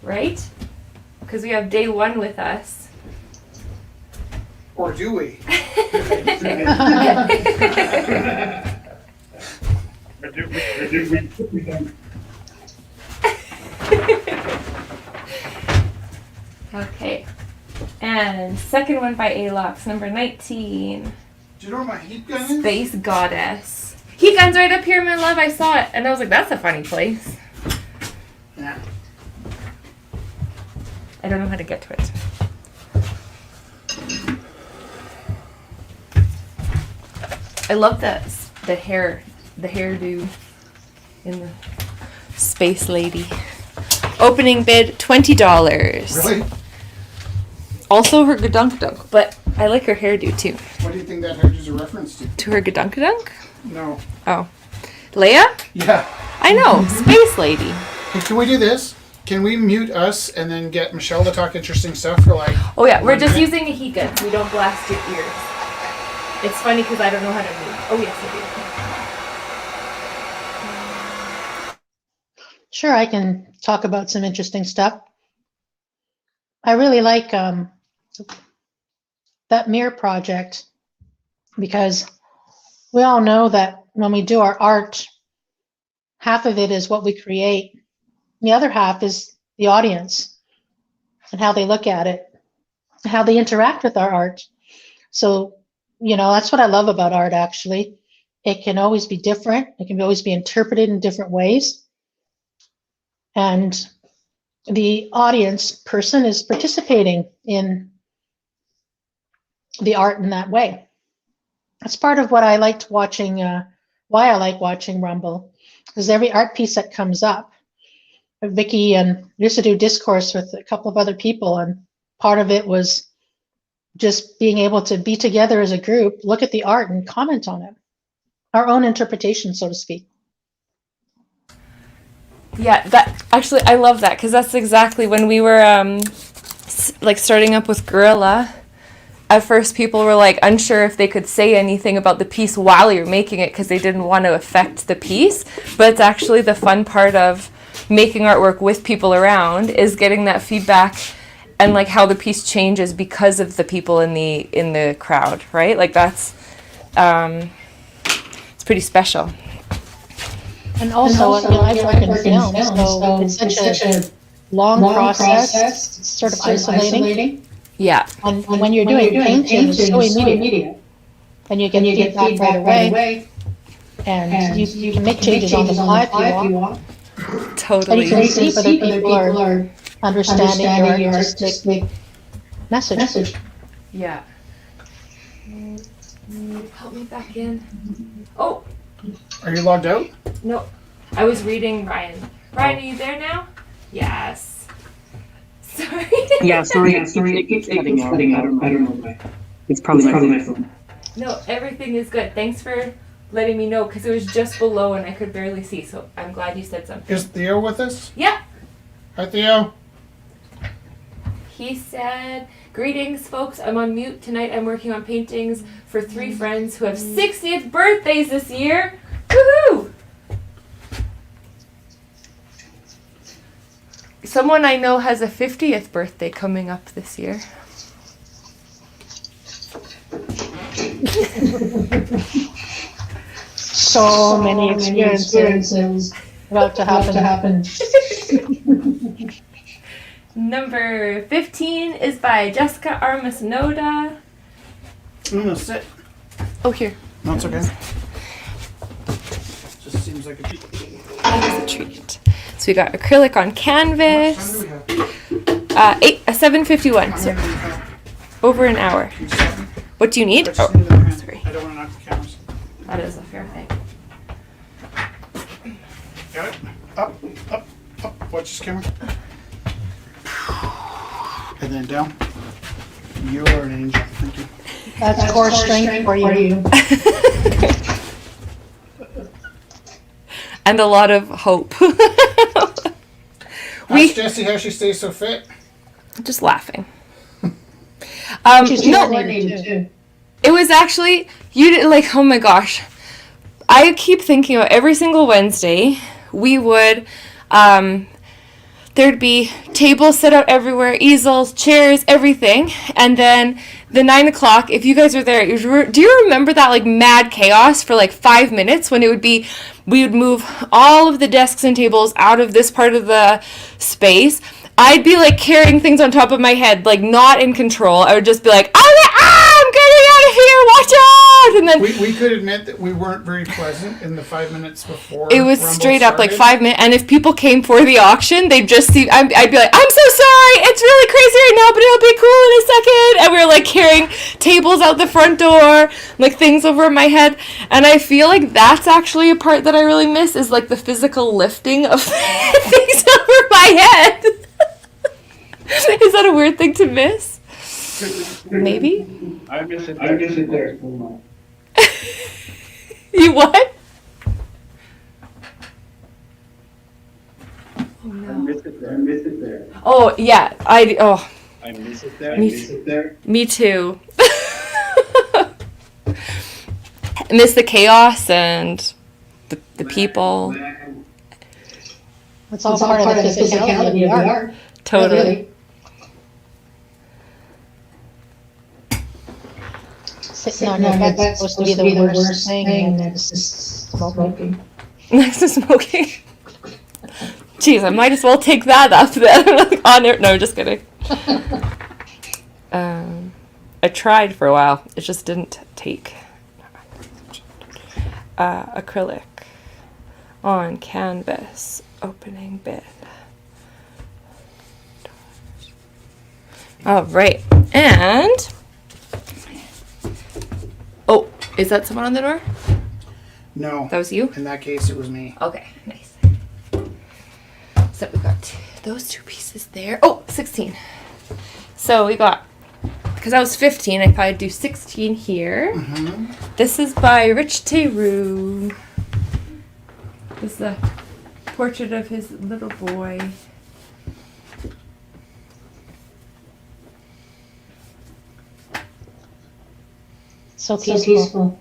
right? Because we have day 1 with us. Or do we? Okay. And second one by Alox, number 19. Do you know where my heat gun is? Space Goddess. Heat gun's right up here, my love. I saw it, and I was like, that's a funny place. Yeah. I don't know how to get to it. I love the hairdo in the Space Lady. Opening bid, $20. Really? Also her Gadunk-Dunk, but I like her hairdo too. What do you think that is a reference to? To her Gadunk-Dunk? No. Oh. Leia? Yeah. I know, Space Lady. Hey, can we do this? Can we mute us and then get Michelle to talk interesting stuff for like... Oh yeah, we're 1 just minute? using a heat gun so we don't blast your ears. It's funny because I don't know how to move. Oh yes, I Sure, I can talk about some interesting stuff. I really like that mirror project because we all know that when we do our art, half of it is what we create. The other half is the audience and how they look at it, how they interact with our art. So, that's what I love about art, actually. It can always be different. It can always be interpreted in different ways. And the audience person is participating in the art in that way. That's part of what I liked watching, why I like watching Rumble, because every art piece that comes up, Vicky and used to do discourse with a couple of other people, and part of it was just being able to be together as a group, look at the art and comment on it. Our own interpretation, so to speak. Yeah, that actually I love that because that's exactly when we were like starting up with Gorilla. At first, people were like unsure if they could say anything about the piece while you're making it because they didn't want to affect the piece. But it's actually the fun part of making artwork with people around is getting that feedback and like how the piece changes because of the people in the crowd, right? Like that's it's pretty special. And also, I've worked in film, so it's such a long process. It's sort of isolating. Yeah. And when you're doing painting, it's so immediate. And you get feedback right away. And you can make changes on the fly if you want. Totally. And you can see whether people are understanding your artistic message. Yeah. Help me back in. Oh, Are you logged out? no. I was reading Ryan. Ryan, are you there now? Yes. Sorry. Yeah, sorry. It keeps cutting out. I don't know why. It's probably my phone. No, everything is good. Thanks for letting me know because it was just below and I could barely see. So I'm glad you said something. Is Theo with us? Yeah. Hi, Theo. He said, "Greetings, folks. I'm on mute tonight. I'm working on paintings for 3 friends who have 60th birthdays this year. Woohoo!" Someone I know has a 50th birthday coming up this year. So many experiences about to happen. Number 15 is by Jessica Armasnoda. I'm gonna sit. Oh, here. No, it's okay. Just seems like a treat. That is a treat. So we got acrylic on canvas. How many do we have? 7:51. So over an hour. What do you need? Just Oh, in the hand. sorry. I don't want to knock the cameras. That is a fair thing. Got it? Up, up, up. Watch this camera. And then down. You are an angel. Thank you. That's core strength for you. And a lot of hope. Ask Jessie how she stays so fit. Just laughing. She's No, coordinated too. it was actually, you did, like, oh my gosh. I keep thinking about every single Wednesday, we would, there'd be tables set out everywhere, easels, chairs, everything. And then the 9 o'clock, if you guys were there, do you remember that like mad chaos for like 5 minutes when it would be, we would move all of the desks and tables out of this part of the space. I'd be like carrying things on top of my head, like not in control. I would just be like, I'm getting out of here, watch out! And then We could admit that we weren't very pleasant in the 5 minutes before. it was Rumble straight up like started. 5 minutes. And if people came for the auction, they'd just see, I'd be like, I'm so sorry, it's really crazy right now, but it'll be cool in a second. And we were like carrying tables out the front door, like things over my head. And I feel like that's actually a part that I really miss is like the physical lifting of things over my head. Is that a weird thing to miss? Maybe? I miss it. there. You what? I miss it there. Oh, yeah. I miss it there. Me too. I miss the chaos and the people. It's all part of the physicality of the art. Totally. Sitting on your bed's supposed to be the worst thing, and it's just smoking. Next to smoking. Jeez, I might as well take that up then. On it. No, just kidding. I tried for a while. It just didn't take. Acrylic on canvas. Opening bid. All right. And... oh, is that someone on the door? No. That was you? In that case, it was me. Okay, nice. So we got those two pieces there. Oh, 16. So we got, because I was 15, I thought I'd do 16 here. This is by Rich Theroux. This is a portrait of his little boy. So peaceful.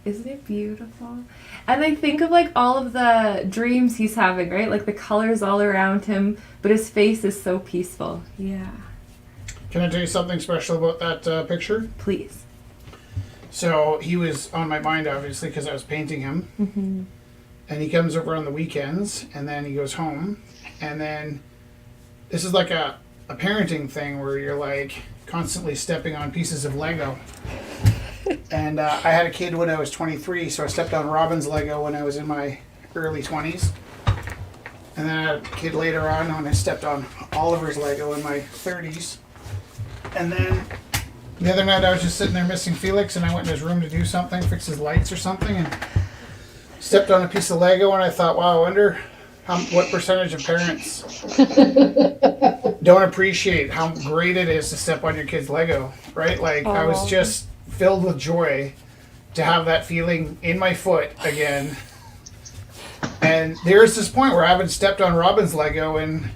Isn't it beautiful? And I think of like all of the dreams he's having, right? Like the colors all around him, but his face is so peaceful. Yeah. Can I tell you something special about that picture? Please. So he was on my mind, obviously, because I was painting him. And he comes over on the weekends, and then he goes home. And then this is like a parenting thing where you're like constantly stepping on pieces of Lego. And I had a kid when I was 23, so I stepped on Robin's Lego when I was in my early 20s. And then I had a kid later on when I stepped on Oliver's Lego in my 30s. And then the other night I was just sitting there missing Felix, and I went in his room to do something, fix his lights or something, and stepped on a piece of Lego, and I thought, wow, I wonder what percentage of parents don't appreciate how great it is to step on your kid's Lego, right? Like, I was just filled with joy to have that feeling in my foot again. And there's this point where I haven't stepped on Robin's Lego in,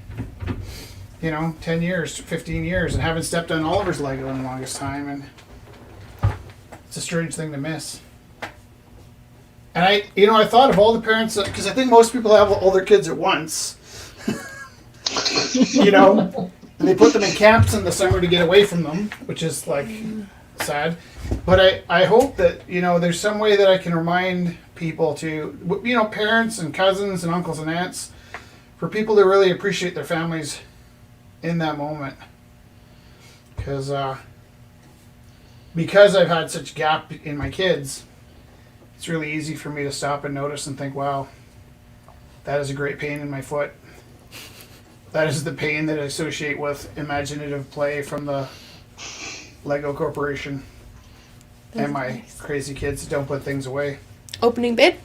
10 years, 15 years, and haven't stepped on Oliver's Lego in the longest time, and it's a strange thing to miss. And I thought of all the parents, because I think most people have all their kids at once, and they put them in camps in the summer to get away from them, which is like sad. But I hope that, there's some way that I can remind people to, parents and cousins and uncles and aunts, for people to really appreciate their families in that moment. Because I've had such gap in my kids, it's really easy for me to stop and notice and think, wow, that is a great pain in my foot. That is the pain that I associate with imaginative play from the Lego Corporation. And my crazy kids that don't put things away. Opening bid?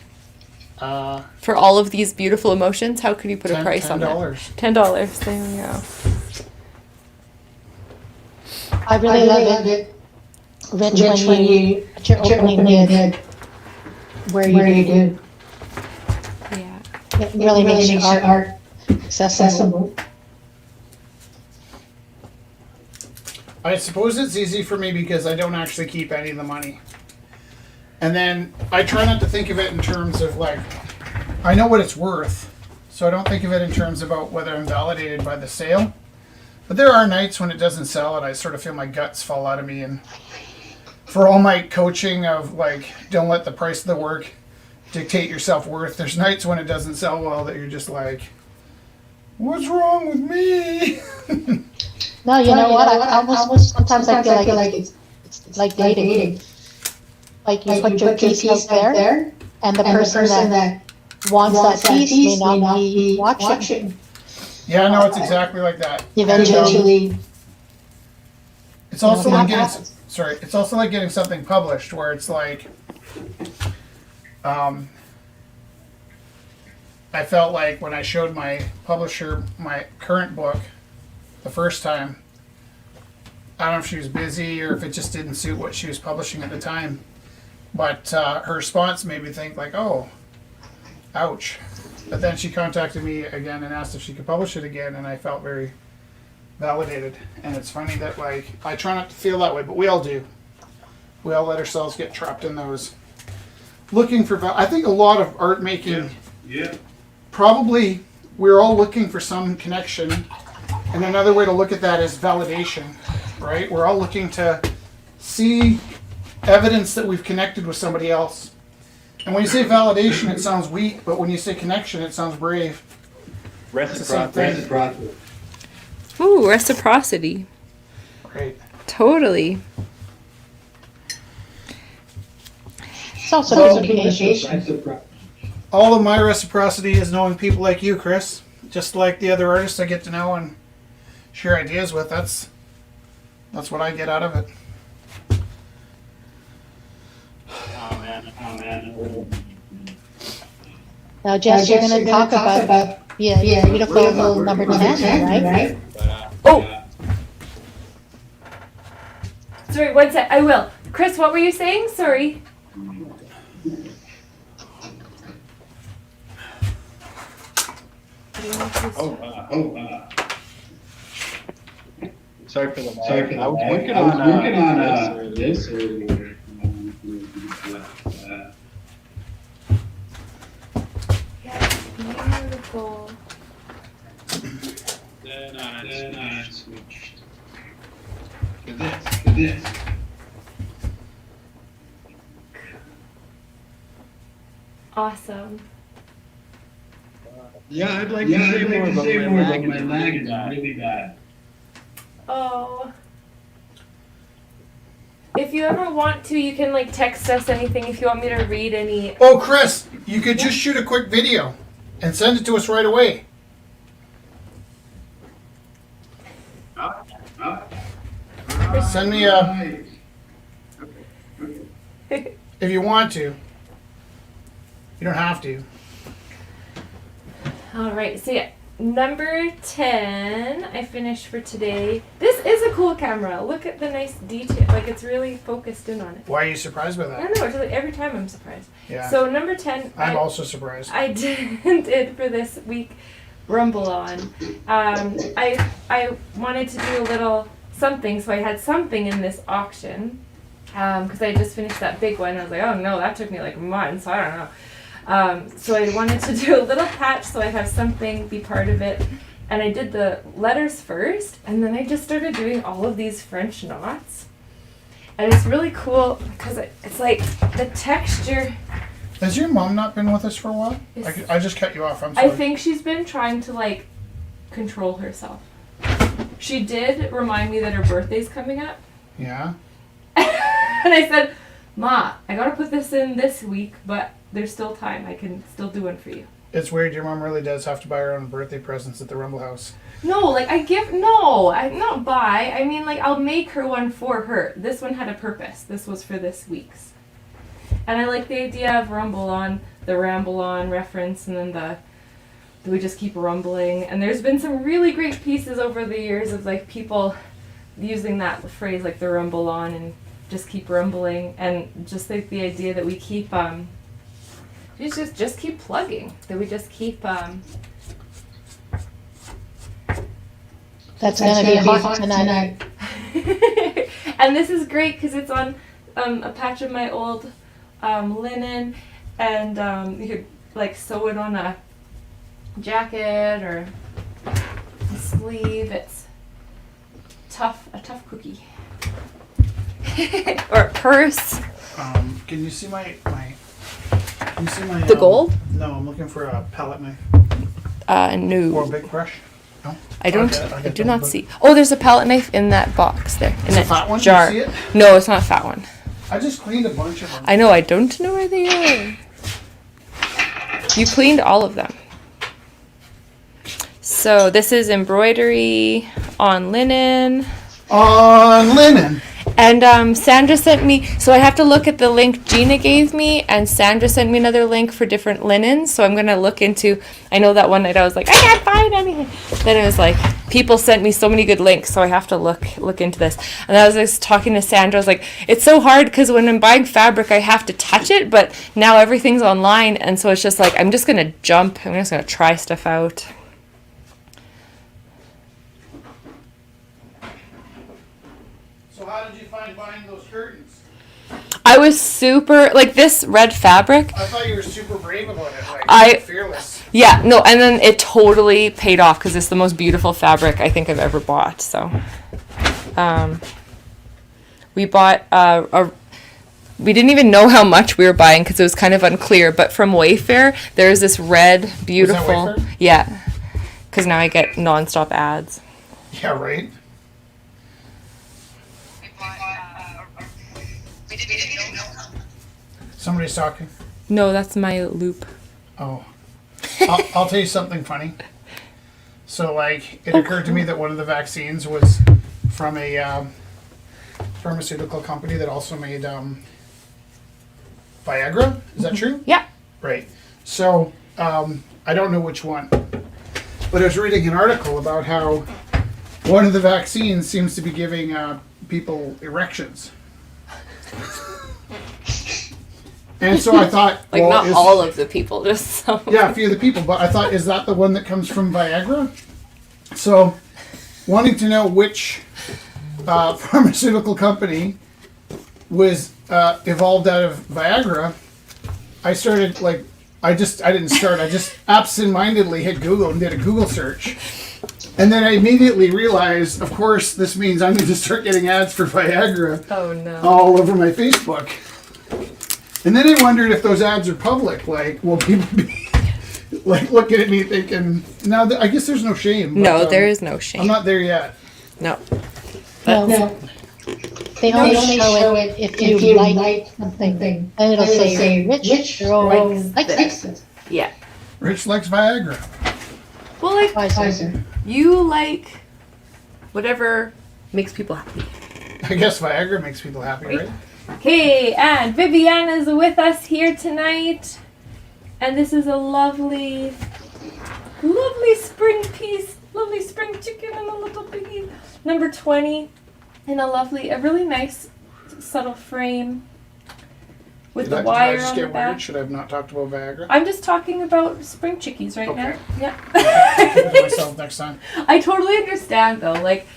For all of these beautiful emotions, how could you put a price on that? $10. There we go. I really love it, Rich, when you at your opening bid, where you do. Yeah. It really makes your art accessible. I suppose it's easy for me because I don't actually keep any of the money. And then I try not to think of it in terms of like, I know what it's worth, so I don't think of it in terms about whether I'm validated by the sale. But there are nights when it doesn't sell and I sort of feel my guts fall out of me. And for all my coaching of like, don't let the price of the work dictate your self-worth, there's nights when it doesn't sell well that you're just like, what's wrong with me? No, you know what? I almost sometimes I feel like it's like dating. Like you put your piece out there, and the person that wants that piece may not be watching. Yeah, no, it's exactly like that. Eventually, it's also like getting, happens. it's also like getting something published where it's like, I felt like when I showed my publisher my current book the first time, I don't know if she was busy or if it just didn't suit what she was publishing at the time, but her response made me think like, oh, ouch. But then she contacted me again and asked if she could publish it again, and I felt very validated. And it's funny that like, I try not to feel that way, but we all do. We all let ourselves get trapped in those. Looking for, I think a lot of art making, probably we're all looking for some connection. And another way to look at that is validation, right? We're all looking to see evidence that we've connected with somebody else. And when you say validation, it sounds weak, but when you say connection, it sounds brave. Reciprocity. Ooh, reciprocity. Right. Totally. It's also communication. All of my reciprocity is knowing people like you, Chris. Just like the other artists I get to know and share ideas with. That's what I get out of it. Now, Jess, you're going to talk about Yeah, beautiful number 10, right? Oh! Sorry, one sec. I will. Chris, what were you saying? Sorry. Sorry for the lag. I was I working was on working on this. this earlier. Yeah, beautiful. Then I switched to this. Awesome. Yeah, I'd like Yeah, to I'd say like more, to but say my more, lag but my is lag really is bad. really bad. Oh. If you ever want to, you can like text us anything if you want me to read any. Oh, Chris, you could just shoot a quick video and send it to us right away. Send me a, if you want to. You don't have to. All right, so yeah, number 10, I finished for today. This is a cool camera. Look at the nice detail. Like, it's really focused in on it. Why are you surprised by I that? don't know, it's like every time I'm surprised. Yeah. So number 10, I'm also surprised. I did for this week Rumble On. I wanted to do a little something, so I had something in this auction because I just finished that big one. I was like, oh no, that took me like months. I don't know. So I wanted to do a little patch so I'd have something be part of it. And I did the letters first, and then I just started doing all of these French knots. And it's really cool because it's like the texture. Has your mom not been with us for a while? Yes. I just cut you off. I'm sorry. I think she's been trying to like control herself. She did remind me that her birthday's coming up. Yeah. And I said, Ma, I gotta put this in this week, but there's still time. I can still do one for you. It's weird. Your mom really does have to buy her own birthday presents at the Rumble House. No, like I not buy. I mean, like I'll make her one for her. This one had a purpose. This was for this week's. And I like the idea of Rumble On, the Ramble On reference, and then we just keep rumbling. And there's been some really great pieces over the years of like people using that phrase, like the Rumble On, and just keep rumbling, and just like the idea that we keep just keep plugging. That we just keep That's gonna be hot tonight. And this is great because it's on a patch of my old linen, and you could like sew it on a jacket or a sleeve. It's a tough cookie. Or a purse. Can you see my? Can you see my? The gold? No, I'm looking for a palette knife No. or a big brush. No. I don't. Okay, I get do that, not but- see. Oh, there's a palette knife in that box there. In Is it that a fat one? Do jar. you see it? No, it's not a fat one. I just cleaned a bunch of them. I know. I don't know where they are. You cleaned all of them. So this is embroidery on linen. On linen. And Sandra sent me, so I have to look at the link Gina gave me, and Sandra sent me another link for different linens. So I'm going to look into, I know that one night I was like, I can't find anything. Then it was like, people sent me so many good links, so I have to look into this. And I was just talking to Sandra, I was like, it's so hard because when I'm buying fabric, I have to touch it, but now everything's online, and so it's just like, I'm just going to jump, I'm just going to try stuff out. So how did you find buying those curtains? I was super, like this red fabric, I thought you were super brave about it. Like I- fearless. yeah, no, and then it totally paid off because it's the most beautiful fabric I think I've ever bought. So, we bought we didn't even know how much we were buying because it was kind of unclear. But from Wayfair, there's this red, beautiful, Wayfair? yeah, because now I get nonstop ads. Yeah, right. Somebody's talking. No, that's my loop. Oh. I'll tell you something funny. So, like, it occurred to me that one of the vaccines was from a pharmaceutical company that also made Viagra. Is that true? Yeah. Right. So, I don't know which one. But I was reading an article about how one of the vaccines seems to be giving people erections. And so I thought, Like, well, not all of the people, just some. yeah, a few of the people. But I thought, is that the one that comes from Viagra? So, wanting to know which pharmaceutical company was evolved out of Viagra, I started I just absent-mindedly hit Google and did a Google search. And then I immediately realized, of course, this means I'm going to start getting ads for Viagra Oh no. all over my Facebook. And then I wondered if those ads are public. Like, will people be looking at me thinking, now I guess there's no shame. No, but, there is no shame. I'm not there yet. No. No. They only show it if you like something. Then it'll say, Rich likes this. Yeah. Rich likes Viagra. Well, like, Pfizer. you like whatever makes people happy. I guess Viagra makes people happy, right? Okay, and Viviana's with us here tonight. And this is a lovely, lovely spring piece. Lovely spring chicken and a little piggy. Number 20. In a really nice, subtle frame. With the Did wire I just on get the back. weird? Should I have not talked about Viagra? I'm just talking about spring chickies right Okay. now. Yeah. I'll do it myself next time. I totally understand though. Like,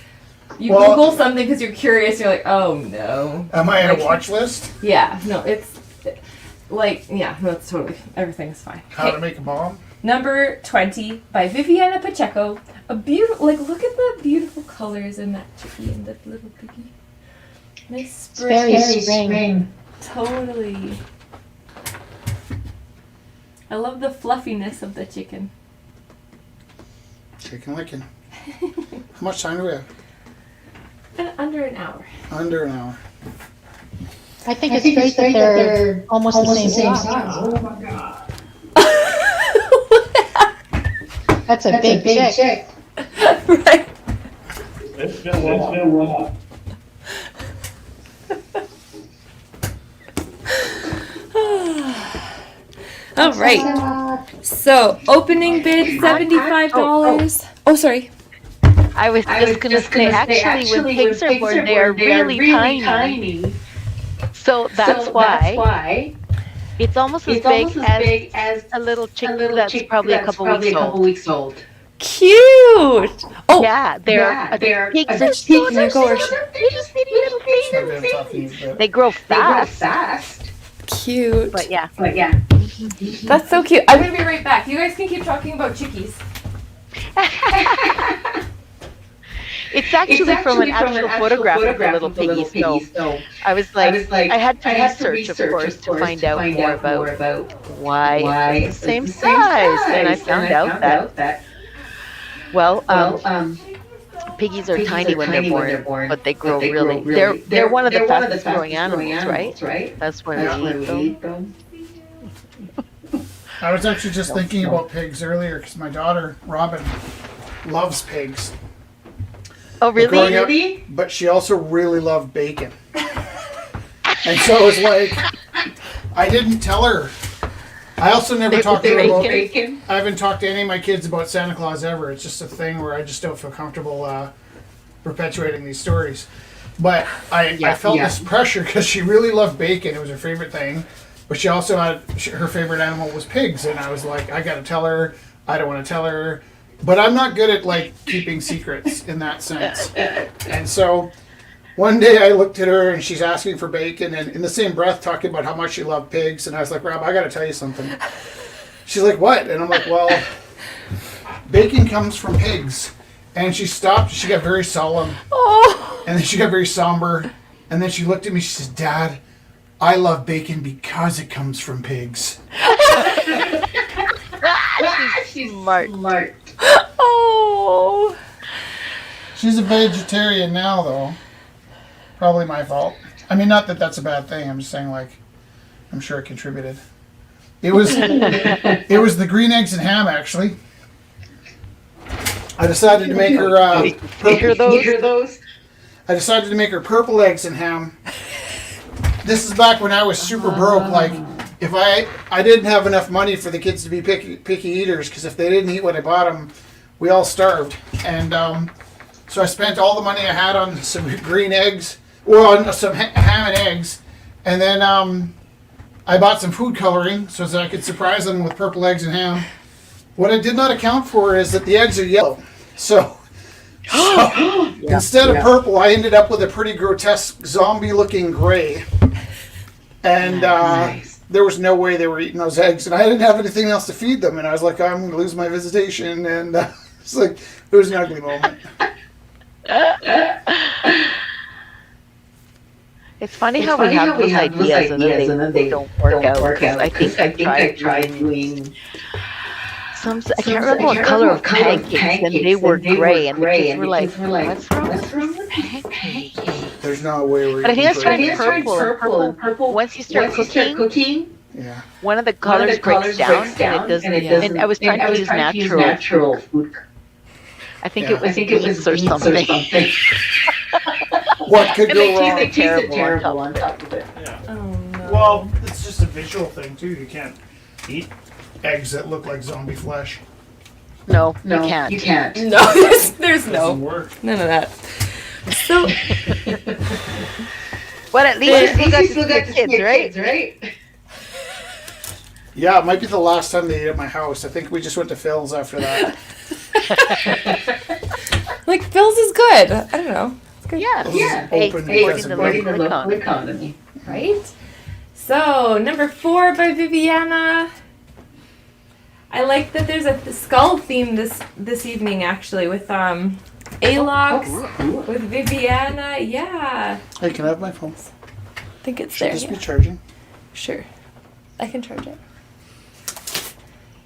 you Well- Google something because you're curious. You're like, oh no. Am I on Like- a watch list? Yeah. No, it's like, yeah. No, it's totally everything's fine. How to Okay. make a bomb? Number 20 by Viviana Pacheco. A beautiful, like, look at the beautiful colors in that chickie and that little piggy. Nice It's spring. very spring. Totally. I love the fluffiness of the chicken. Chicken licking. How much time do we have? And under an hour. Under an hour. I think it's great that they're almost the same size. Oh my god. That's a big chick. Right. It's been a while. All right. So opening bid $75. Oh, sorry. I was just gonna say, actually, when pigs are born, they are really tiny. So that's why it's almost as big as a little chicken that's probably a couple weeks old. Cute. Oh, Yeah, they're pigs are so There you go, Arsh. little It's not babies. good talking, but They grow fast, cute. but yeah. That's so cute. I'm gonna be right back. You guys can keep talking about chickies. It's actually from an actual photograph of the little piggies. So I was like, I had to research, of course, to find out more about why it's the same size. And I found out that, well, piggies are tiny when they're born, but they grow really. They're one of the fastest growing animals, right? That's why we eat them. I was actually just thinking about pigs earlier because my daughter, Robin, loves pigs. Oh, Growing really? up, but she also really loved bacon. And so it was like, I didn't tell her. I also never talked to her about Bacon? I haven't talked to any of my kids about Santa Claus ever. It's just a thing where I just don't feel comfortable perpetuating these stories. But I felt this pressure because she really loved bacon. It was her favorite thing. But she also had, her favorite animal was pigs. And I was like, I got to tell her. I don't want to tell her. But I'm not good at like keeping secrets in that sense. And so one day I looked at her and she's asking for bacon and in the same breath talking about how much she loved pigs. And I was like, Rob, I got to tell you something. She's like, what? And I'm like, well, bacon comes from pigs. And she stopped. She got very solemn. Oh. And then she got very somber. And then she looked at me. She says, Dad, I love bacon because it comes from pigs. She's smart. Oh. She's a vegetarian now, though. Probably my fault. I mean, not that that's a bad thing. I'm just saying, like, I'm sure it contributed. It was the green eggs and ham, actually. I decided to make her Hear those? I decided to make her purple eggs and ham. This is back when I was super broke. Like, if I didn't have enough money for the kids to be picky eaters, because if they didn't eat what I bought them, we all starved. And so I spent all the money I had on some green eggs, well, on some ham and eggs. And then I bought some food coloring so that I could surprise them with purple eggs and ham. What I did not account for is that the eggs are yellow. So instead of purple, I ended up with a pretty grotesque zombie-looking gray. And there was no way they were eating those eggs. And I didn't have anything else to feed them. And I was like, I'm going to lose my visitation. And it's like, it was an ugly moment. It's funny how we have those ideas and then they don't work out. I think I tried doing some. I can't remember what color of pancakes, and they were gray, and the kids were like, "What's wrong with pancakes?" There's no way we're But I think eating that's gray. purple. Purple. Once you start cooking, Yeah. one of the colors breaks down, and it doesn't. And I was trying to use natural food. I think it was beets or something. What could And they go wrong? tasted terrible on top of it. Oh no. Well, it's just a visual thing too. You can't eat eggs that look like zombie flesh. No, you can't. No, there's no work. none of that. So But at least you still got to see your kids, right? Yeah, it might be the last time they ate at my house. I think we just went to Phil's after that. like Phil's is good. I don't know. It's good. Yeah. Hey, Supporting the local economy. Right? So, number 4 by Viviana. I like that there's a skull theme this evening, actually, with Alox, with Viviana. Yeah. Hey, can I have my phone? I think it's Should there. this Yeah. be charging? Sure. I can charge it.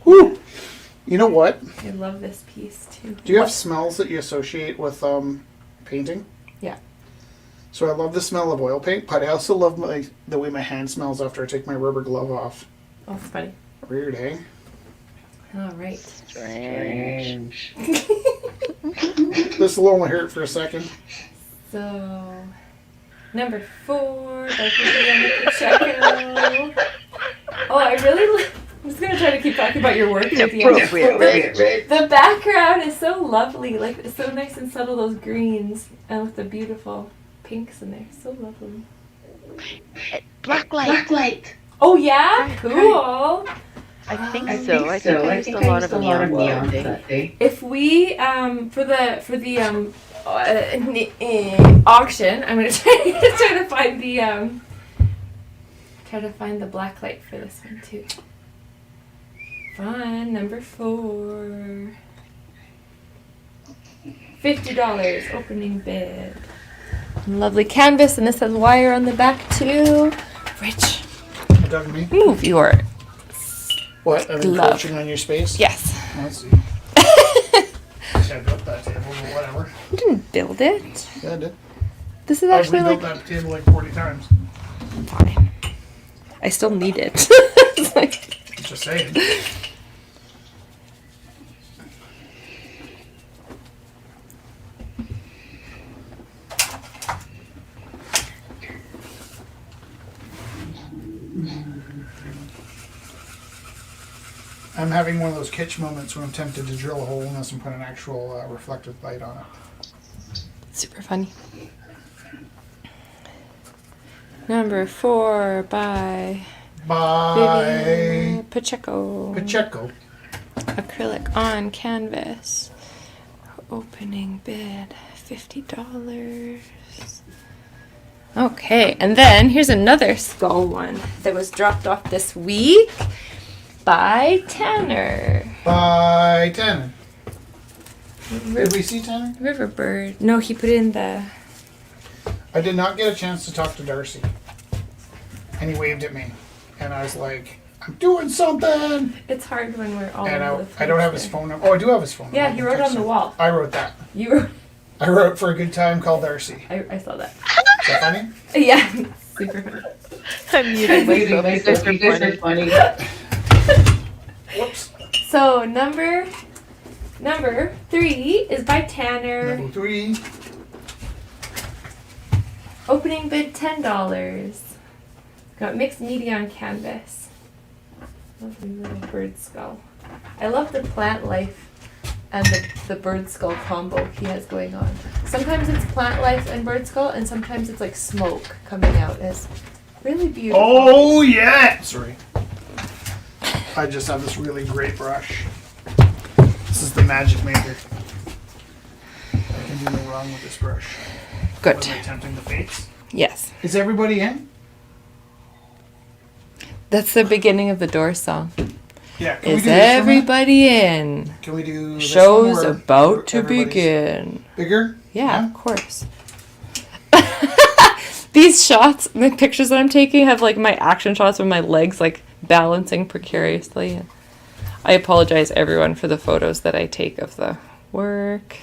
Woo! You know what? I love this piece, too. Do you have smells that you associate with painting? Yeah. So I love the smell of oil paint, but I also love the way my hand smells after I take my rubber glove off. Oh, it's funny. Weird, eh? All right. Strange. This will only hurt for a second. So, number 4 by Viviana Pacheco. Oh, I'm just going to try to keep talking about your work. Appropriate, right? The background is so lovely. Like, it's so nice and subtle, those greens. And with the beautiful pinks in there. So lovely. Blacklight. Oh, yeah? Cool. I think so. I think I used a lot of neon that day. If we, for the auction, I'm going to try to find the black light for this one, too. Fun. Number 4. $50 opening bid. Lovely canvas, and this has wire on the back too. Rich, Doug, me? move your What? I'm glove. encroaching on your space? Yes. Let's see. I built that table, but whatever. You didn't build it. Yeah, I did. This is I've actually rebuilt like that table like 40 times. fine. I still need it. It's like, Just saying. I'm having one of those kitsch moments where I'm tempted to drill a hole in this and put an actual reflective light on it. super funny. Number 4 by Viviana Pacheco. Pacheco. Acrylic on canvas. Opening bid $50. Okay, and then here's another skull one that was dropped off this week by Tanner. By Tanner. Did we see Tanner? Riverbird. No, he put in the. I did not get a chance to talk to Darcy. And he waved at me. And I was like, I'm doing something! It's hard when we're all And over the I don't have his place phone number. Oh, I do have his phone there. Yeah, number. he wrote it on the wall. I wrote that. You wrote. I wrote for a good time called Darcy. I saw that. Is that funny? Yeah, super funny. I'm muting myself. You guys are funny. Whoops. So number 3 is by Tanner. Number 3. Opening bid $10. Got mixed media on canvas. Lovely little bird skull. I love the plant life and the bird skull combo he has going on. Sometimes it's plant life and bird skull, and sometimes it's like smoke coming out. It's really beautiful. Oh yeah! Sorry. I just have this really great brush. This is the Magic Maker. I can do no wrong with this brush. Good. Was I attempting the fates? Yes. Is everybody in? That's the beginning of the Doors song. Yeah. Can we Is do this for a minute? everybody in? Can we do this Show's one where about to everybody's begin. Bigger? Yeah, of course. These shots, the pictures that I'm taking have like my action shots with my legs like balancing precariously. I apologize everyone for the photos that I take of the work.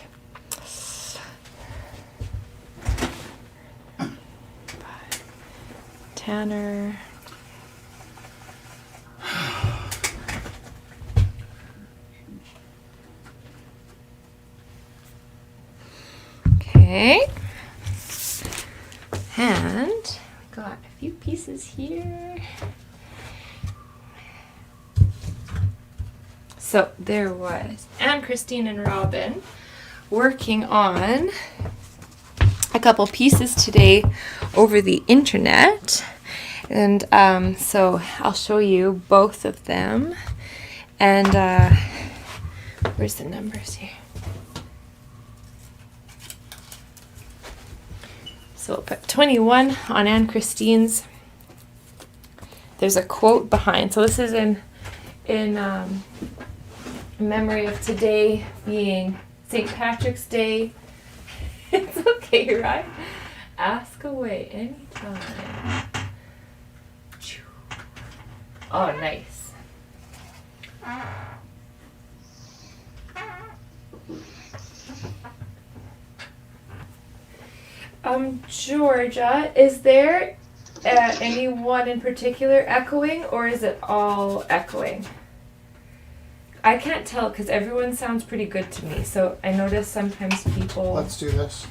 Tanner. Okay. And got a few pieces here. So there was Anne, Christine, and Robin working on a couple pieces today over the internet. And so I'll show you both of them. And where's the numbers here? So we'll put 21 on Anne Christine's. There's a quote behind. So this is in memory of today being St. Patrick's Day. It's okay, right? Ask away anytime. Oh, nice. Georgia, is there anyone in particular echoing, or is it all echoing? I can't tell because everyone sounds pretty good to me. So I notice sometimes people. Let's do this.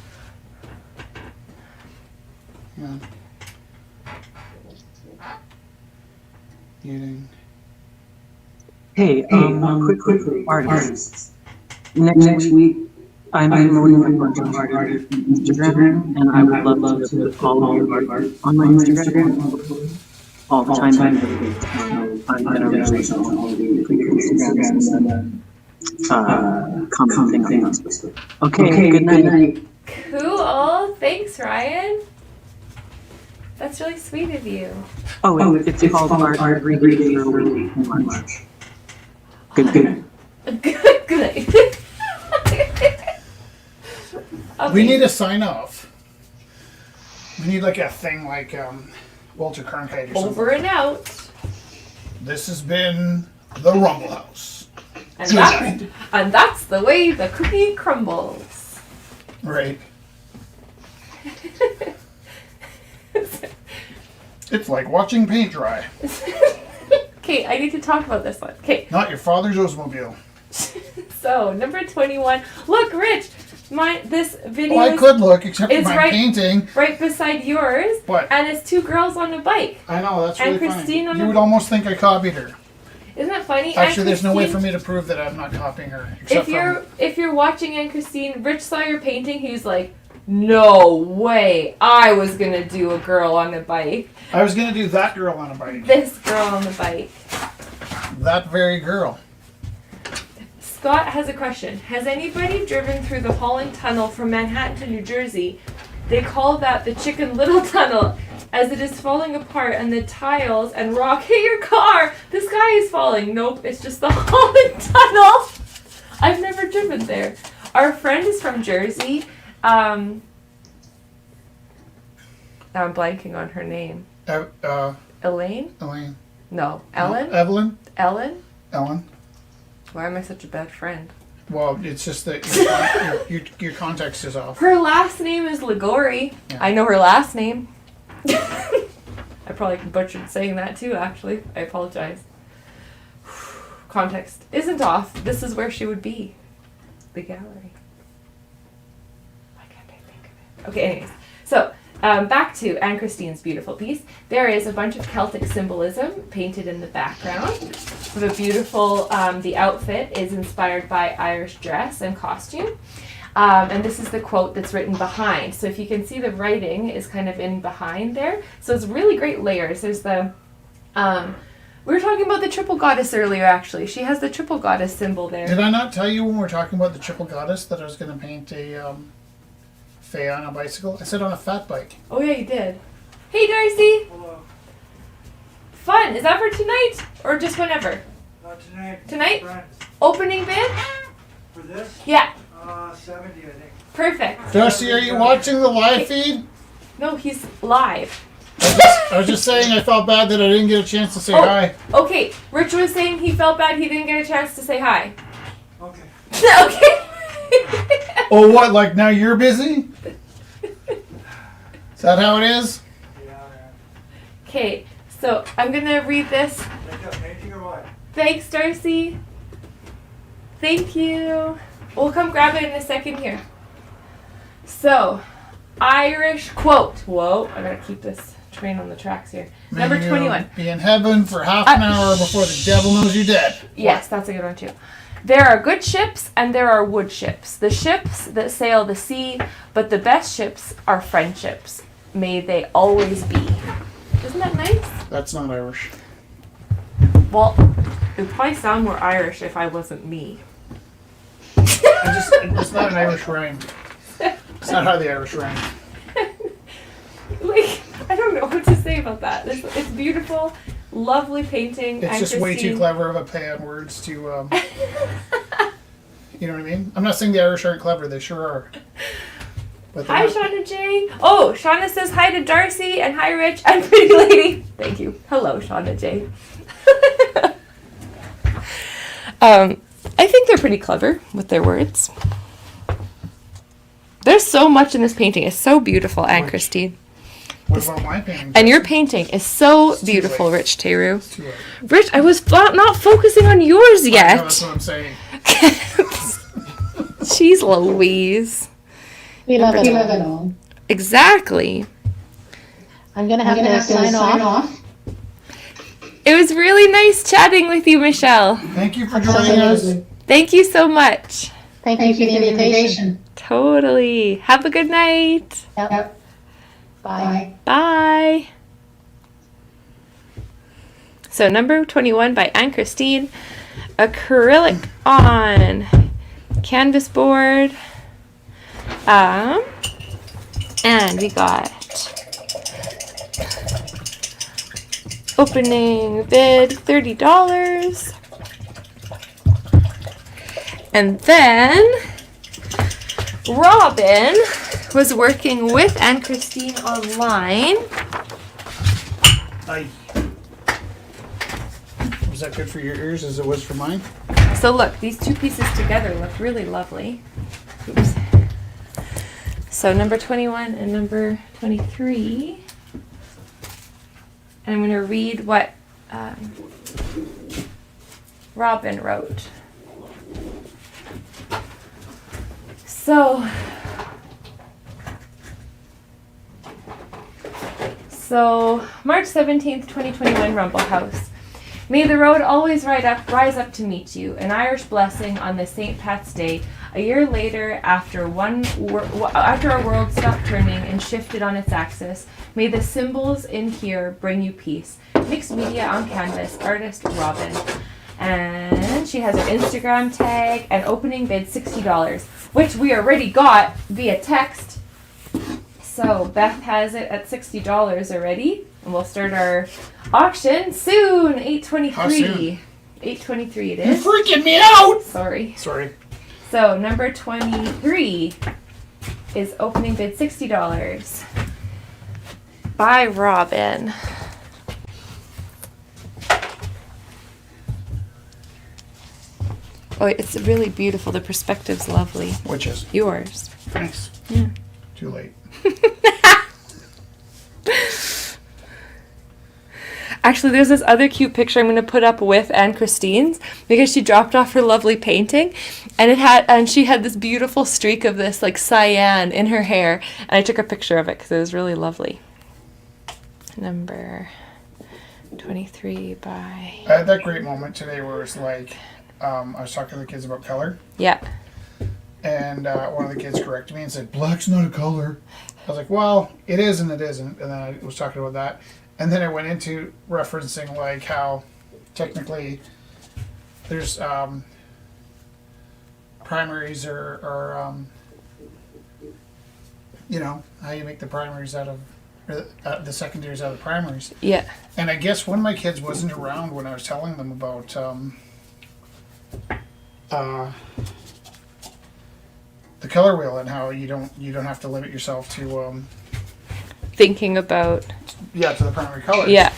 Yeah. Muting. Hey, quickly, artists. Next week, I'm promoting a bunch of art on Instagram, and I would love to follow your art on my Instagram all the time. I'm gonna reach out to all the Instagrams and commenting things. Okay, good night. Cool. Thanks, Ryan. That's really sweet of you. Oh, it's called Art Reading Early in March. Good night. Good. Okay. We need a sign off. We need like a thing like Walter Cronkite or something. Over and out. This has been the Rumble House. And that's the way the cookie crumbles. Right. It's like watching paint dry. Okay, I need to talk about this one. Okay. Not your father's Oldsmobile. So, number 21. Look, Rich, this video Well, I could look, except for is my right, painting. right beside yours. What? And it's two girls on a bike. I know, that's And really Christine on funny. You the- would almost think I copied her. Isn't that funny? Actually, And there's no way for Christine, me to prove that I'm not copying her. Except if you're watching Anne Christine, Rich saw your painting, he's like, no way, I was gonna do a girl on a bike. I was going to do that girl on a bike. This girl on the bike. That very girl. Scott has a question. Has anybody driven through the Holland Tunnel from Manhattan to New Jersey? They call that the Chicken Little Tunnel, as it is falling apart and the tiles and rock hit your car. The sky is falling. Nope, it's just the Holland Tunnel. I've never driven there. Our friend is from Jersey. Now I'm blanking on her name. Elaine? Elaine. No. Ellen? Evelyn? Ellen? Ellen. Why am I such a bad friend? Well, it's just that your context is off. Her last name is Ligori. Yeah. I know her last name. I probably butchered saying that too, actually. I apologize. Context isn't off. This is where she would be. The gallery. Why can't I think of it? Okay, anyways. So, back to Anne Christine's beautiful piece. There is a bunch of Celtic symbolism painted in the background. The beautiful, the outfit is inspired by Irish dress and costume. And this is the quote that's written behind. So if you can see, the writing is kind of in behind there. So it's really great layers. There's the, we were talking about the triple goddess earlier, actually. She has the triple goddess symbol there. Did I not tell you when we were talking about the triple goddess that I was going to paint a Faye on a bicycle? I said on a fat bike. Oh yeah, you did. Hey Darcy! Hello. Fun! Is that for tonight? Or just whenever? Tonight. Tonight? Friends. Opening bid? For this? Yeah. 70, I think. Perfect. Darcy, are you watching the live feed? No, he's live. I was just saying I felt bad that I didn't get a chance to say hi. Okay, Rich was saying he felt bad he didn't get a chance to say hi. Okay. Okay. Oh, what? Like now you're busy? Is that how it is? Yeah. Okay, so I'm gonna read this. Painting or what? Thanks, Darcy. Thank you. We'll come grab it in a second here. So, Irish quote. Whoa, I gotta keep this train on the tracks here. Number May you 21. Be in heaven for half an hour before the devil knows you're dead. Yes, that's a good one too. There are good ships and there are wood ships. The ships that sail the sea, but the best ships are friendships. May they always be. Isn't that nice? That's not Irish. Well, it would probably sound more Irish if I wasn't me. It's not an Irish rhyme. It's not how the Irish rhyme. Like, I don't know what to say about that. It's beautiful, lovely painting. It's and just way too Christine- clever of a play on words to, you know what I mean? I'm not saying the Irish aren't clever, they sure are. But they're Hi, not- Shauna J. Oh, Shauna says hi to Darcy and hi, Rich and Pretty Lady. Thank you. Hello, Shauna J. I think they're pretty clever with their words. There's so much in this painting. It's so beautiful, Anne Christine. What about my painting? And your painting is so too beautiful, late. Rich Teru. Too late. Rich, I was not focusing on yours I know, yet. that's what I'm saying. Jeez Louise. We love it all. Exactly. I'm gonna have to sign off. It was really nice chatting with you, Michelle. Thank you for joining us. Thank you so much. Thank you for the invitation. Totally. Have a good night. Yep. Bye. Bye. So number 21 by Anne Christine. Acrylic on canvas board. And we got opening bid $30. And then Robin was working with Anne Christine online. Was that good for your ears as it was for mine? So look, these two pieces together look really lovely. Oops. So number 21 and number 23. And I'm going to read what Robin wrote. So March 17th, 2021, Rumble House. May the road always rise up to meet you. An Irish blessing on this St. Pat's Day, a year later after our world stopped turning and shifted on its axis. May the symbols in here bring you peace. Mixed media on canvas, artist Robin. And she has her Instagram tag and opening bid $60, which we already got via text. So Beth has it at $60 already, and we'll start our auction soon. 8:23. How soon? 8:23 it You're is. freaking me out! Sorry. Sorry. So number 23 is opening bid $60 by Robin. Oh, it's really beautiful. The perspective's lovely. Which is? Yours. Thanks. Yeah. Too late. Actually, there's this other cute picture I'm going to put up with Anne Christine's because she dropped off her lovely painting, and she had this beautiful streak of this like cyan in her hair, and I took a picture of it because it was really lovely. Number 23 by. I had that great moment today where it's like, I was talking to the kids about color, Yeah. and one of the kids corrected me and said, "Black's not a color." I was like, "Well, it is and it isn't." And then I was talking about that, and then I went into referencing like how technically there's primaries or you know how you make the primaries out of or the secondaries out of the primaries. Yeah. And I guess one of my kids wasn't around when I was telling them about the color wheel and how you don't have to limit yourself to Thinking about. to the primary colors. Yeah.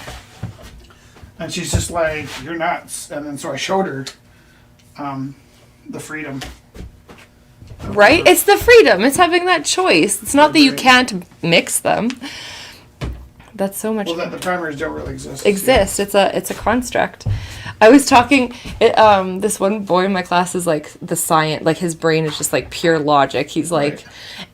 And she's just like, "You're nuts." And then so I showed her the freedom. Right? It's the freedom. It's having that choice. It's not that you can't mix them. That's so much Well, that the primaries don't really exist. It's a construct. I was talking this one boy in my class is like the science, like his brain is just like pure logic. He's like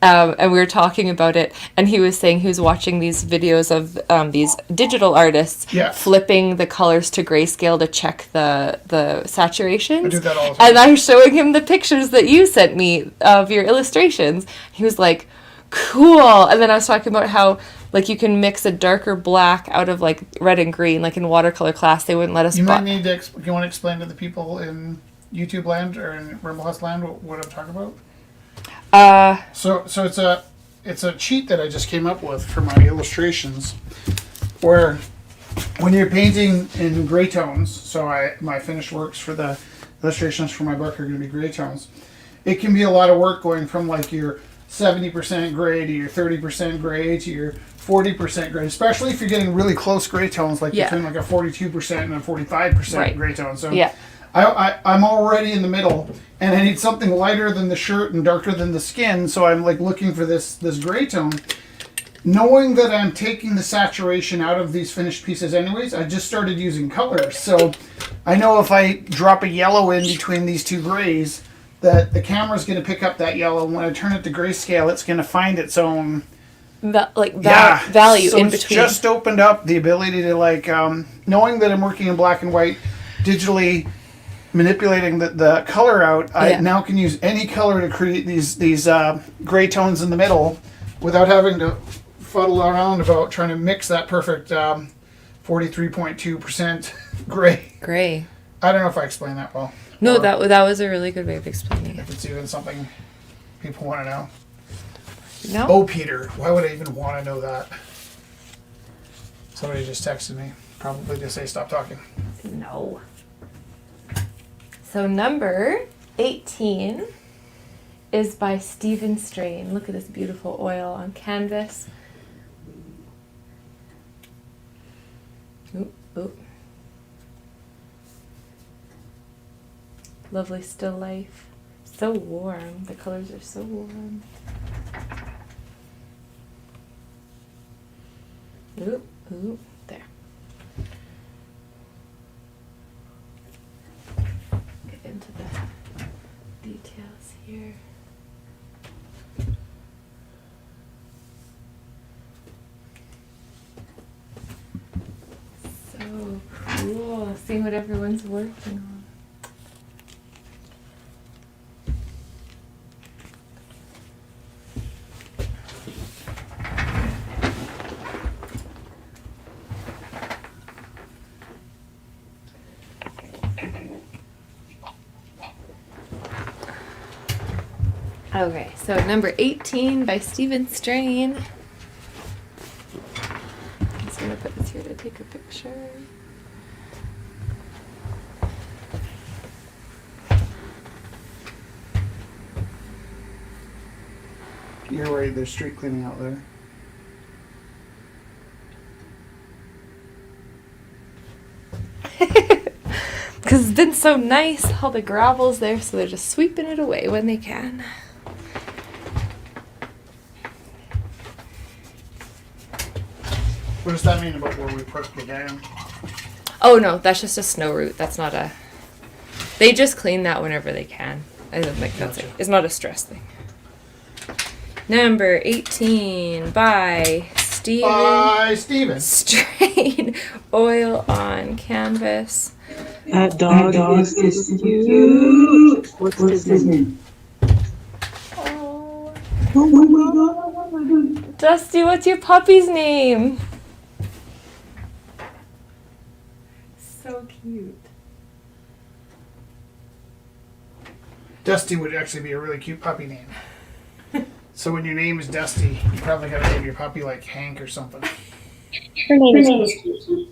and we were talking about it, and he was saying he was watching these videos of these digital artists flipping the colors to grayscale to check the saturations. I do that all the time. And I was showing him the pictures that you sent me of your illustrations. He was like, "Cool." And then I was talking about how like you can mix a darker black out of like red and green, like in watercolor class they wouldn't let us. You might need to. You want to explain to the people in YouTube land or in Rimblehouse land what I'm talking about? So it's a cheat that I just came up with for my illustrations, where when you're painting in gray tones. So my finished works for the illustrations for my book are going to be gray tones. It can be a lot of work going from like your 70% gray to your 30% gray to your 40% gray, especially if you're getting really close gray tones, like between like a 42% and a 45% gray tone. So I'm already in the middle, and I need something lighter than the shirt and darker than the skin. So I'm like looking for this gray tone. Knowing that I'm taking the saturation out of these finished pieces anyways, I just started using colors. So I know if I drop a yellow in between these two grays, that the camera's going to pick up that yellow, and when I turn it to grayscale, it's going to find its own value so in it's between. Just opened up the ability to like knowing that I'm working in black and white, digitally manipulating the color out. I now can use any color to create these gray tones in the middle, without having to fuddle around about trying to mix that perfect 43.2% gray. I don't know if I explained that well. No, that was a really good way of explaining it. If it's even something people want to know. No. Oh, Peter, why would I even want to know that? Somebody just texted me, probably to say stop talking. No. So number 18 is by Stephen Strain. Look at this beautiful oil on canvas. Oop. Lovely still life. So warm. The colors are so warm. Oop, there. Get into the details here. So cool. Seeing what everyone's working on. Okay, so number 18 by Stephen Strain. I'm just gonna put this here to take a picture. You're right, there's street cleaning out there. Because it's been so nice, all the gravel's there, so they're just sweeping it away when they can. What does that mean about where we put the dam? Oh no, that's just a snow route. That's not a... They just clean that whenever they can. I don't think that's it. It's not a stress thing. Number 18 by Steven. by Steven. Strain oil on canvas. That dog is cute. What's his name? Oh. Oh my god. Dusty, what's your puppy's name? So cute. Dusty would actually be a really cute puppy name. So when your name is Dusty, you probably gotta name your puppy like Hank or something. Her name is Kiki.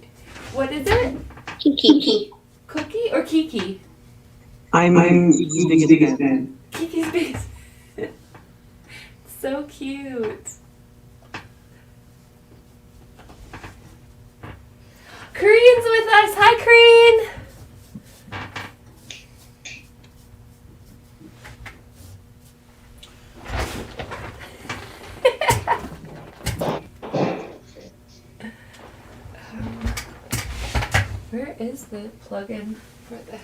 What is it? Kiki. Cookie or Kiki? I'm the biggest fan. Kiki's biggest. So cute. Kareen's with us. Hi, Kareen. Where is the plug-in for this?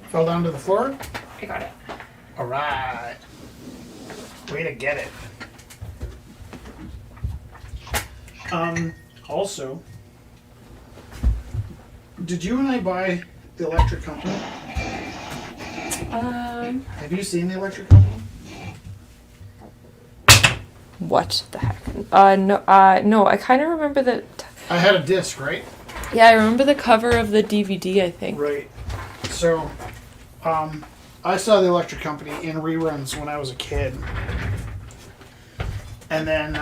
Fell down to the floor? I got it. Alright. Way to get it. Also, did you and I buy the electric company? Have you seen the electric company? What the heck? No, I kind of remember the. I had a disc, right? Yeah, I remember the cover of the DVD, I think. Right. So, I saw the electric company in reruns when I was a kid. And then,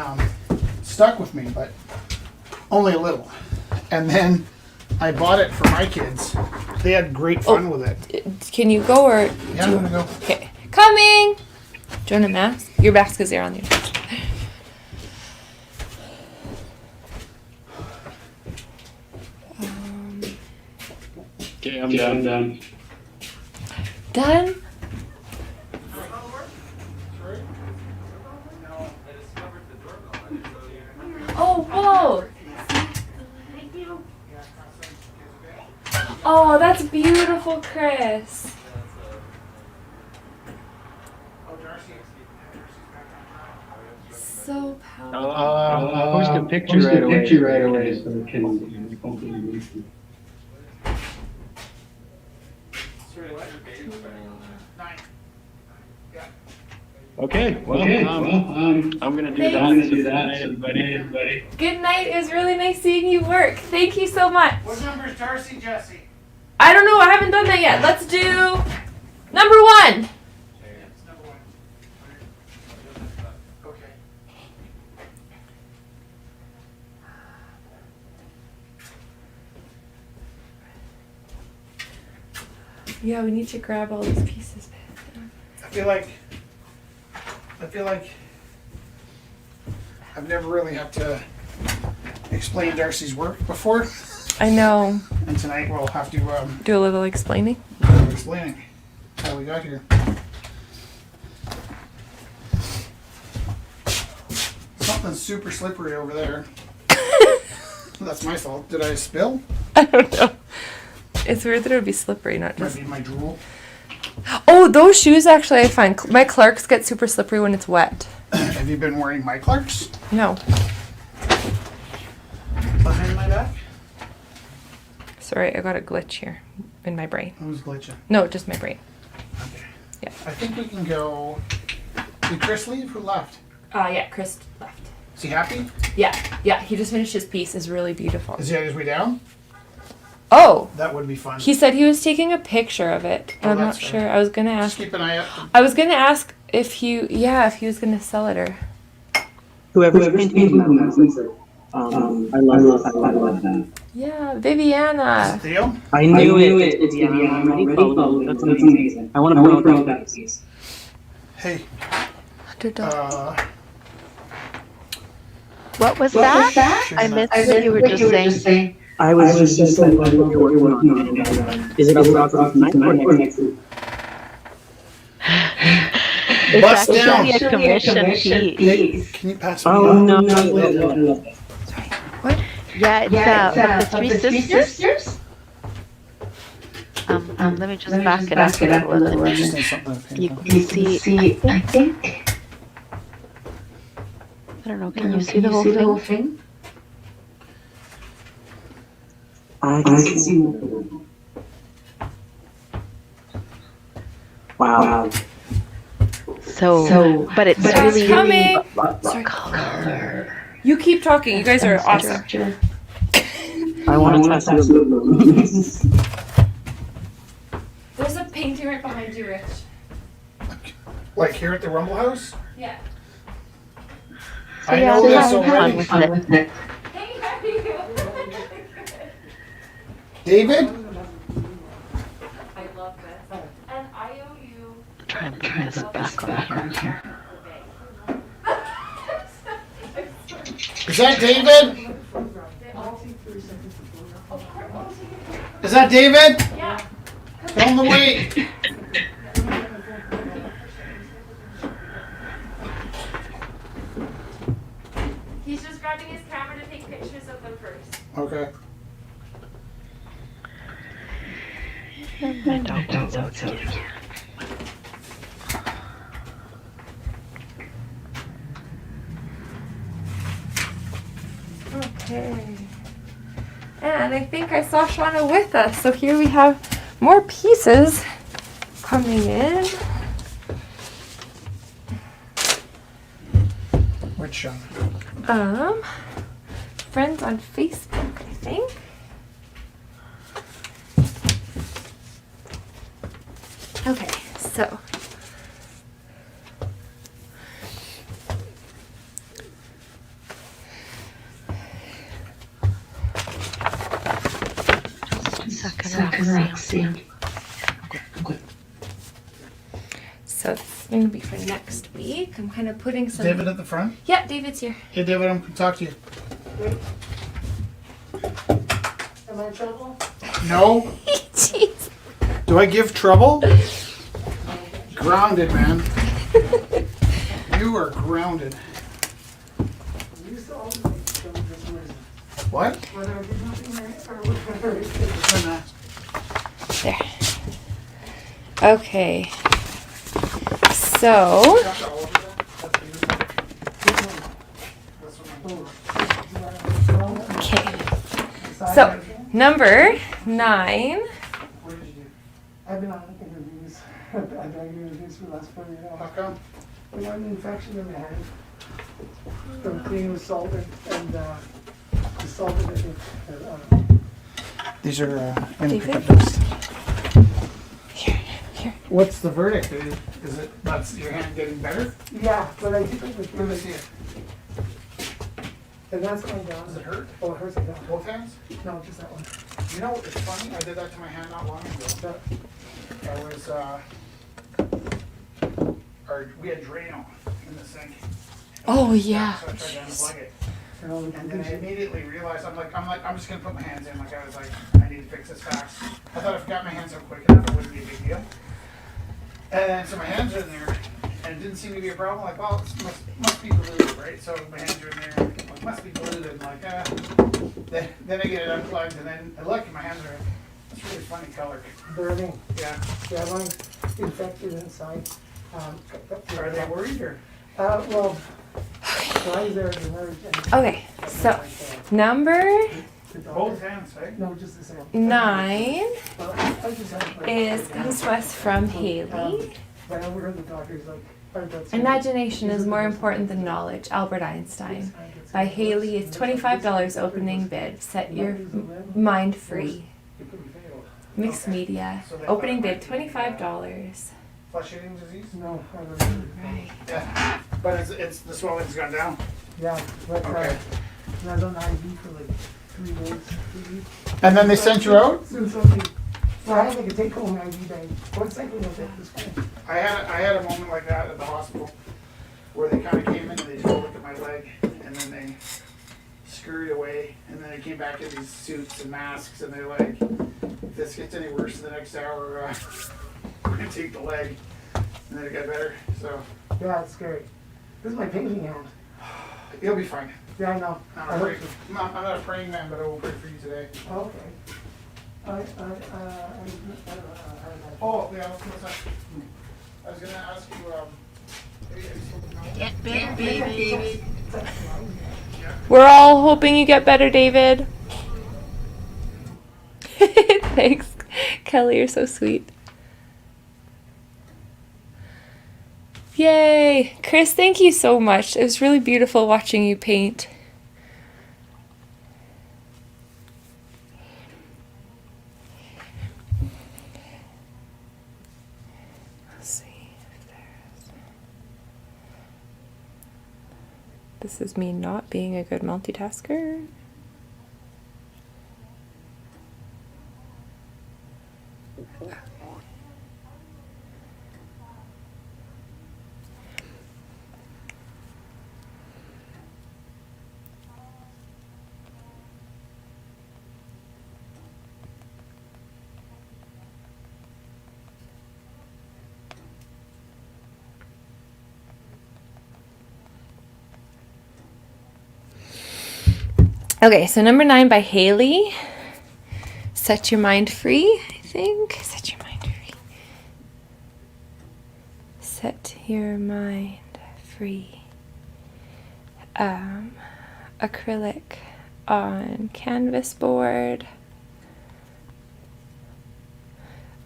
stuck with me, but only a little. And then I bought it for my kids. They had great fun with it. Can you go or? Yeah, I'm gonna go. Okay. Coming! Do you want a mask? Your mask is there on you. Okay, I'm done. Done? Oh, whoa! Oh, that's beautiful, Chris. So powerful. I'll post a picture right away. So we can. Okay, well, I'm gonna do that. Thanks. Good night, everybody. Good night. It was really nice seeing you work. Thank you so much. What number is Darcy, Jesse? I don't know. I haven't done that yet. Let's do number 1. It's number 1. Okay. Yeah, we need to grab all these pieces. I feel like I've never really had to explain Darcy's work before, I know. and tonight we'll have to Do a little explaining. explaining how we got here. Something's super slippery over there. That's my fault. Did I spill? I don't know. It's weird that it would be slippery, not Might just. be my drool. Oh, those shoes actually I find. My Clarks get super slippery when it's wet. Have you been wearing my Clarks No. behind my back? Sorry, I got a glitch here in my brain. Who's glitching? No, just my brain. Okay. Yeah. I think we can go. Did Chris leave? Who left? Yeah, Chris left. Is he happy? Yeah, he just finished his piece. It's really beautiful. Is he on his way down? Oh, That would be fun. he said he was taking a picture of it. Oh, I'm not that's sure. fair. I was gonna Just ask. keep an eye out. If he was gonna sell it or. Whoever's painting that, I love that. Yeah, Viviana. Theo? I knew it. It's I'm already followed. That's amazing. I want to promote that piece. Hey. Underdog. What was that? I missed what you were just saying. I was just saying what you're working on. Is it about tonight or next week? It's Bust actually down. a commission piece. Can you pass me Oh up? no! Yeah, it's of the three sisters. Let me just back it up a little Just bit. need something to paint You on. can see, I think I don't know. Can you see the whole thing? I can see. Wow. So, but it's It's really coming. what color? You keep talking. You guys are awesome. I want to touch the There's a painting right behind you, Rich. Like here at the Rumble House? Yeah. I yeah, know they this have already. fun with it. Hey, how are you? David? I love this. And I owe you. Try and turn this back on here. Is that David? Is that David? Yeah. Tell him to wait. He's just grabbing his camera to take pictures of them first. Okay. My dog wants out so cute. Okay. And I think I saw Shauna with us. So here we have more pieces coming in. Which Shauna? Friends on Facebook, I think. Okay, so. So it's going to be for next week. I'm kind of putting some. David at the front? Yeah, David's here. Hey, David, I'm going to talk to you. Am I in trouble? No. Jeez. Do I give trouble? Grounded, man. You are grounded. What? There. Okay. So. Okay. So, number 9. I've been on interviews. I've been on interviews for the last 4 years. How come? I got an infection in my hand from cleaning with salt and the salt in it. These are in the David? pickup list. Here. What's the verdict? Is it that's your hand getting better? Yeah, but I think it Let me was see it. and that's going down. Does it hurt? Oh, it hurts like that. Both hands? No, just that one. You know, it's funny. I did that to my hand not long ago. I was, we had Drano in the sink. Oh, yeah. So I tried to unplug it. And And then I immediately realized, I'm just gonna put my hands in. Like I was like, I need to fix this fast. I thought if I got my hands up quick enough, it wouldn't be a big deal. And then, so my hands are in there, and it didn't seem to be a problem. Like, well, this must be glued, right? So my hands are in there, like, must be glued, and like, then I get it unplugged, and then I look, and my hands are, it's really funny color. burning. Yeah. Yeah, mine's infected inside. Are they worried or? Well, mine's there in nerve and Okay, so number Both hands, right? no, just the same. 9 Well, I just had, like, comes to us from Haley. But I overheard the doctors like, Imagination is more important than knowledge. Albert Einstein. By Haley, it's $25 opening bid. Set your mind free. Mixed media. Opening bid $25. Flesh eating disease? No, I don't know. Right. Yeah. But it's the swelling's gone down. Yeah, but Okay. and I was on IV for like 3 days, 3 weeks. And then they sent you out? Soon something. So I had like a take-home IV bag. One second of it was cool. I had a moment like that at the hospital where they kind of came in and they took a look at my leg and then they scurried away and then they came back in these suits and masks and they're like, if this gets any worse in the next hour, we're gonna take the leg. And then it got better. So Yeah, it's scary. This is my painting hand. you'll be fine. Yeah, I know. I'm not a praying man, but I will pray for you today. Okay. Oh, yeah, what's that? I was gonna ask you, Yeah, baby. We're all hoping you get better, David. Thanks, Kelly. You're so sweet. Yay! Chris, thank you so much. It was really beautiful watching you paint. Let's see if there's... This is me not being a good multitasker. Okay, so number 9 by Haley. Set your mind free, I think. Set your mind free. Set your mind free. Acrylic on canvas board.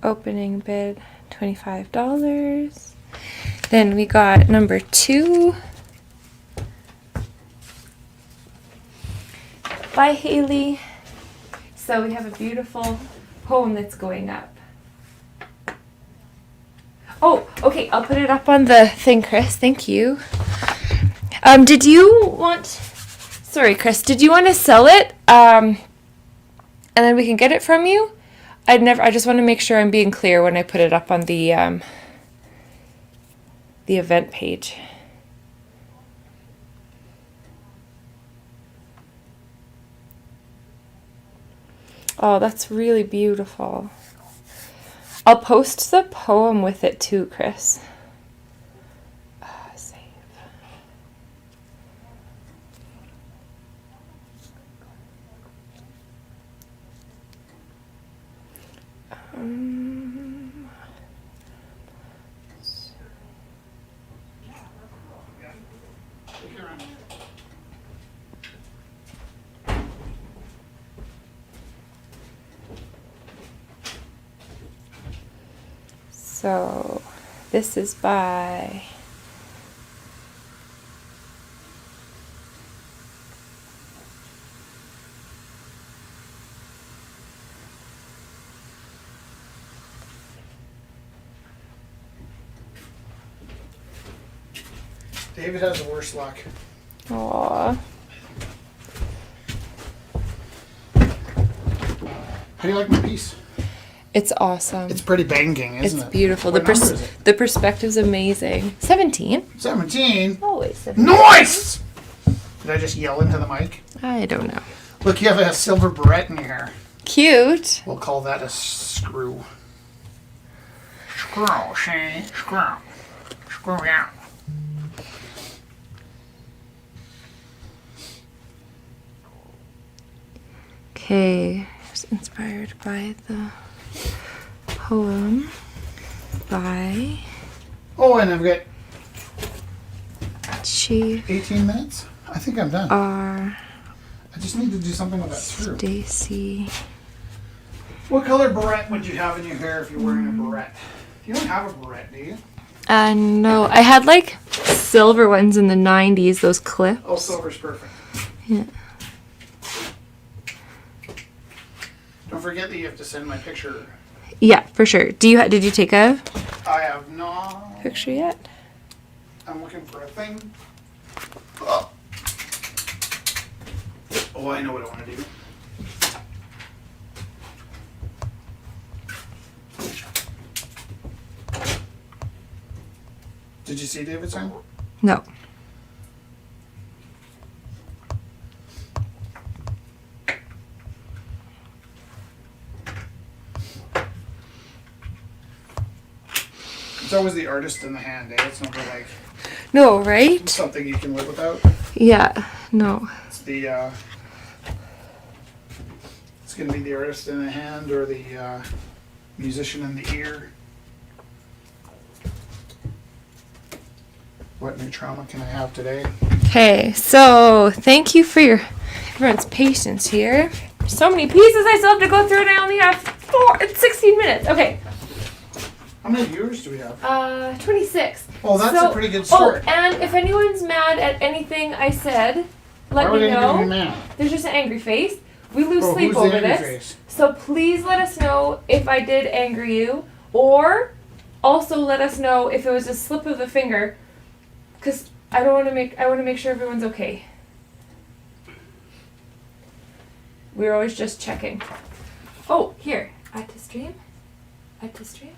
Opening bid $25. Then we got number 2 by Haley. So we have a beautiful poem that's going up. Oh, okay, I'll put it up on the thing, Chris. Thank you. Did you want... Sorry, Chris. Did you want to sell it? And then we can get it from you? I just want to make sure I'm being clear when I put it up on the event page. Oh, that's really beautiful. I'll post the poem with it too, Chris. Save. So this is by David has the worst luck. Aww. How do you like my piece? It's awesome. It's pretty banging, isn't it? It's beautiful. What number is it? The perspective's amazing. 17. 17? Always 17. Nice! Did I just yell into the mic? I don't know. Look, you have a silver barrette in your hair. Cute. We'll call that a screw. Screw, see? Screw. Screw, yeah. Okay. It's inspired by the poem by... Oh, and I've got Chief 18 minutes? I think I'm done. R. I just need to do something with that screw. Stacy. What color barrette would you have in your hair if you're wearing a barrette? You don't have a barrette, do you? No. I had like silver ones in the 90s, those clips. Oh, silver's perfect. Yeah. Don't forget that you have to send my picture. Yeah, for sure. Did you take a I have not. picture yet? I'm looking for a thing. Oh, I know what I want to do. Did you see David's sign? No. It's always the artist in the hand, eh? It's never like No, right? something you can live without. Yeah. No. It's the it's gonna be the artist in the hand or the musician in the ear. What new trauma can I have today? Okay, so thank you for everyone's patience here. So many pieces I still have to go through, and I only have 16 minutes. Okay. How many viewers do we have? 26. Oh, that's a pretty good start. Oh, and if anyone's mad at anything I said, let me know. Be mad? There's just an angry face. We lose sleep who's the over angry this. face? So please let us know if I did anger you, or also let us know if it was a slip of the finger, because I want to make sure everyone's okay. We're always just checking. Oh, here, add to stream. Add to stream.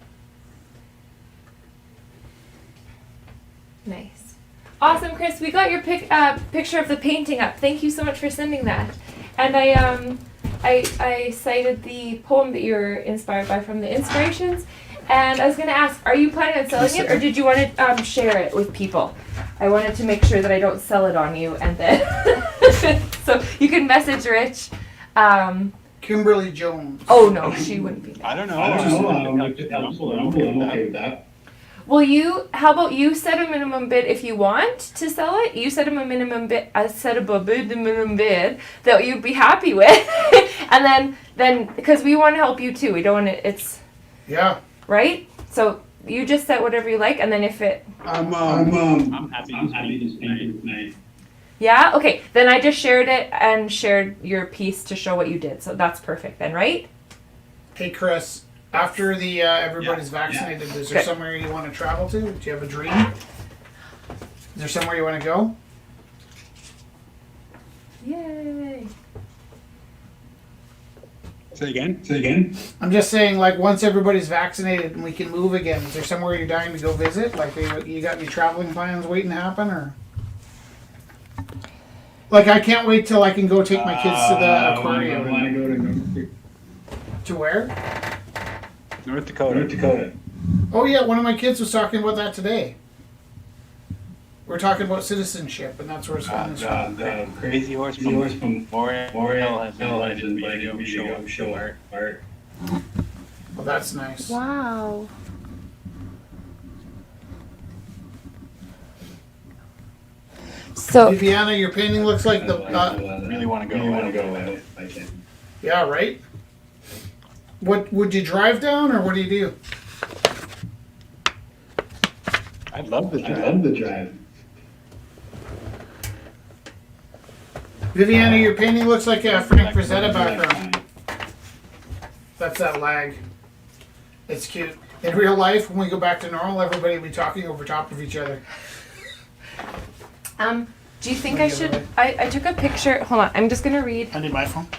Nice. Awesome, Chris. We got your picture of the painting up. Thank you so much for sending that. And I cited the poem that you were inspired by from the Inspirations. And I was going to ask, are you planning on selling it, or did you want to share it with people? I wanted to make sure that I don't sell it on you, and then so you can message Rich. Kimberly Jones. Oh no, she wouldn't be there. I don't know. I'm okay with that. Well, how about you set a minimum bid if you want to sell it? You set a minimum bid, the minimum bid that you'd be happy with, and then because we want to help you too. We don't want it's right. So you just set whatever you like, and then if it, I'm happy to paint tonight. Yeah. Okay. Then I just shared it and shared your piece to show what you did. So that's perfect then, right? Hey, Chris. After the everybody's vaccinated, is there somewhere you want to travel to? Do you have a dream? Is there somewhere you want to go? Yay! Say again. I'm just saying, like, once everybody's vaccinated and we can move again, is there somewhere you're dying to go visit? Like, you got any traveling plans waiting to happen, or? Like, I can't wait till I can go take my kids to the aquarium. I want to go to North To where? Dakota. Oh yeah, one of my kids was talking about that today. We're talking about citizenship, and that's where it's from. The Crazy Horse from Montreal has invited me to go show art. Well, that's nice. Wow. So Viviana, your painting looks like the. Really want to go. Yeah, right. What would you drive down, or what do you do? I'd love the drive. Viviana, your painting looks like a Frank Frazetta background. That's that lag. It's cute. In real life, when we go back to normal, everybody will be talking over top of each other. Do you think I should? I took a picture. Hold on. I'm just gonna read. I need my phone.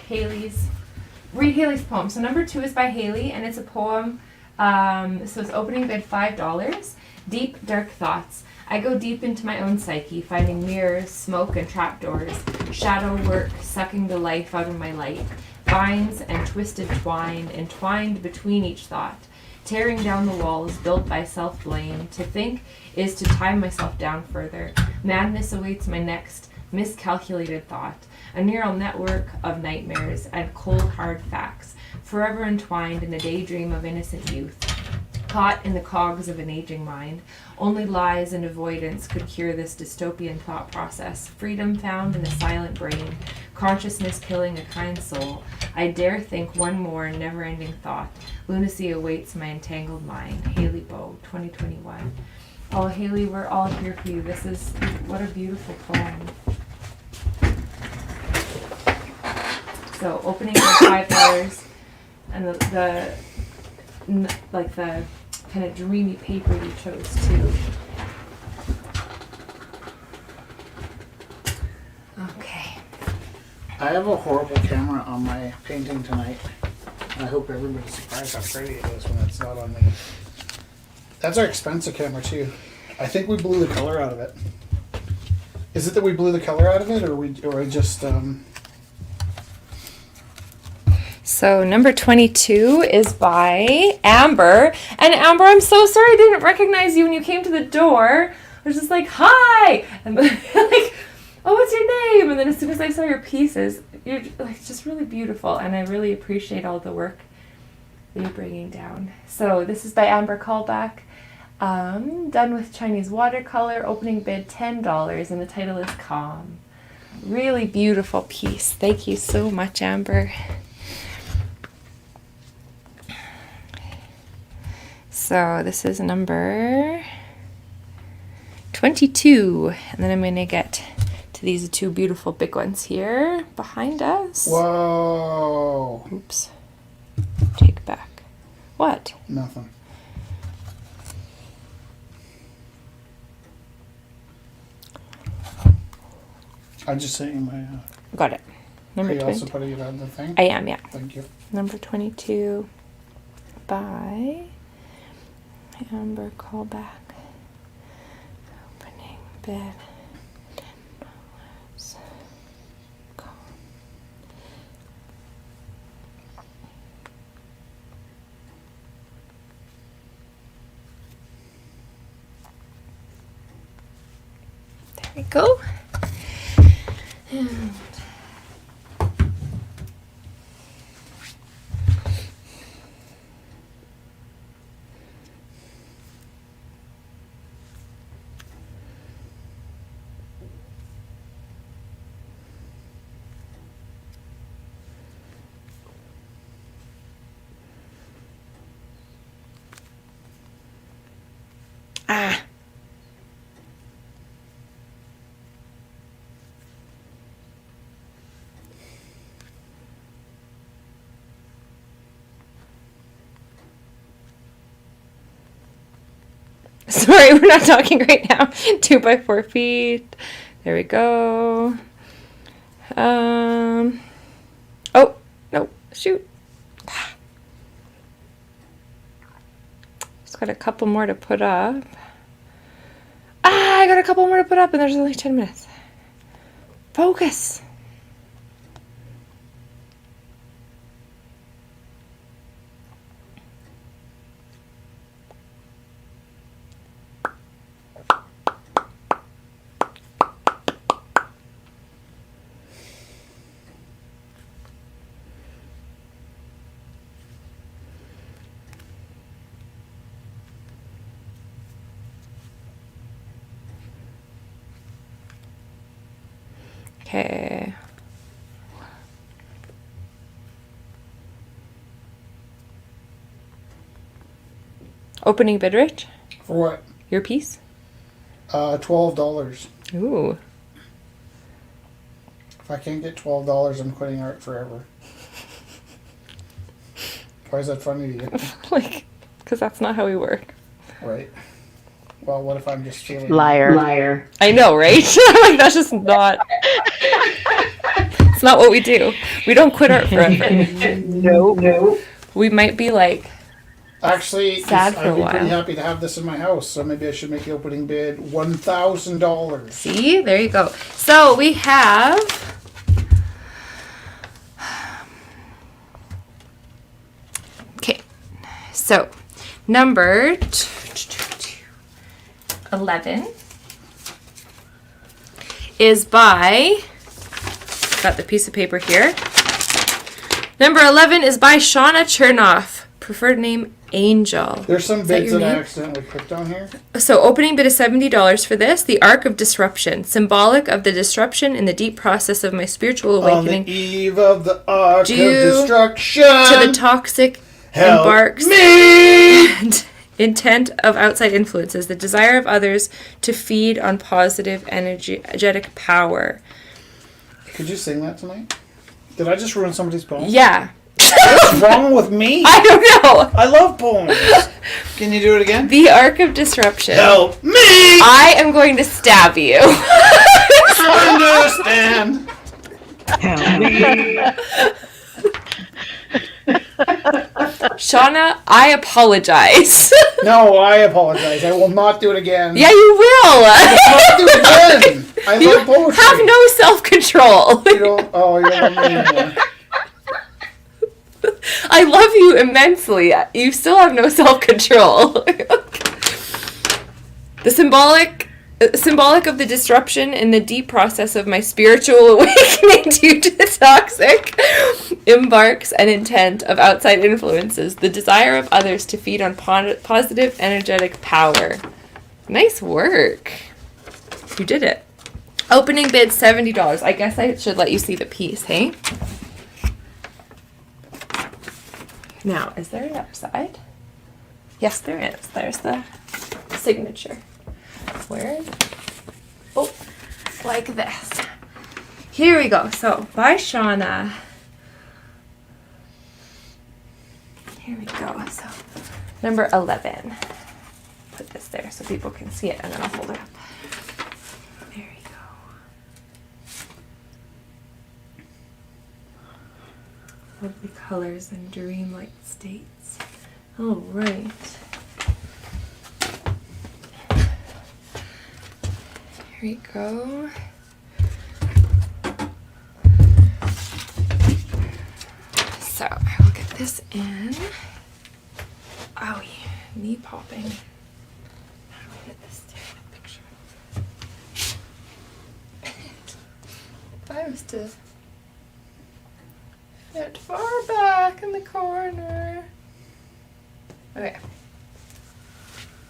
Read Haley's poem. So number 2 is by Haley, and it's a poem. So it's opening bid $5. Deep, dark thoughts. I go deep into my own psyche, finding mirrors, smoke, and trapdoors. Shadow work, sucking the life out of my light. Vines and twisted twine, entwined between each thought. Tearing down the walls built by self-blame. To think is to tie myself down further. Madness awaits my next miscalculated thought. A neural network of nightmares and cold hard facts, forever entwined in a daydream of innocent youth. Caught in the cogs of an aging mind, only lies and avoidance could cure this dystopian thought process. Freedom found in a silent brain, consciousness killing a kind soul. I dare think one more never-ending thought. Lunacy awaits my entangled mind. Haley Bow, 2021. Oh, Haley, we're all here for you. What a beautiful poem. So opening for $5, and the kind of dreamy paper you chose too. Okay. I have a horrible camera on my painting tonight. I hope everybody's surprised how pretty it is when it's not on me. That's our expensive camera too. I think we blew the color out of it. Is it that we blew the color out of it, or just So number 22 is by Amber. And Amber, I'm so sorry I didn't recognize you when you came to the door. I was just like, hi! And like, oh, what's your name? And then as soon as I saw your pieces, you're like just really beautiful. And I really appreciate all the work that you're bringing down. So this is by Amber Callback. Done with Chinese watercolor. Opening bid $10, and the title is Calm. Really beautiful piece. Thank you so much, Amber. So this is number 22, and then I'm going to get to these two beautiful big ones here behind us. Whoa. Oops. Take back. What? Nothing. I just sent you my. Got it. Are Number you also 20. putting it on the thing? I am, yeah. Thank you. Number 22 by Amber Callback. Opening bid. There we go. And sorry, we're not talking right now. 2 by 4 feet. There we go. Oh, no, shoot. Just got a couple more to put up. I got a couple more to put up, and there's only 10 minutes. Focus. Okay. Opening bid rate? For what? Your piece? $12. Ooh. If I can't get $12, I'm quitting art forever. Why is that funny to you? Like, because that's not how we work. Right. Well, what if I'm just stealing? Liar. I know, right? Like, that's just not... It's not what we do. We don't quit art forever. No. We might be like... Actually, sad for a I'd be pretty while. happy to have this in my house, so maybe I should make the opening bid $1,000. See? There you go. So, we have... Okay. So, number 11 is by... Got the piece of paper here. Number 11 is by Shauna Chernoff. Preferred name, Angel. There's some Is that bids your that I name? accidentally clicked on here. So opening bid is $70 for this. The Arc of Disruption, symbolic of the disruption in the deep process of my spiritual On the awakening eve of the arc of Due destruction. to the toxic Help embarks me! and intent of outside influences, the desire of others to feed on positive energetic power. Could you sing that tonight? Did I just ruin somebody's poem? Yeah. What's wrong with me? I don't know. I love poems. Can you do it again? The Arc of Disruption. Help me! I am going to stab you. Understand. Help me. Shauna, I apologize. No, I apologize. I will not do it again. Yeah, you will. Not do it again. I You love poetry. have no self-control. You don't. Oh, you don't love me anymore. I love you immensely. You still have no self-control. The symbolic symbolic of the disruption in the deep process of my spiritual awakening due to the toxic embarks and intent of outside influences, the desire of others to feed on positive energetic power. Nice work. You did it. Opening bid $70. I guess I should let you see the piece, hey? Now, is there an upside? Yes, there is. There's the signature. Where is it? Oh, like this. Here we go. So, by Shauna. Here we go. So, number 11. Put this there so people can see it, and then I'll hold it up. There you go. Lovely colors and dreamlike states. All right. Here we go. So I will get this in. Oh, yeah. Knee popping. How do I get this to the picture? If I was to fit far back in the corner. Okay.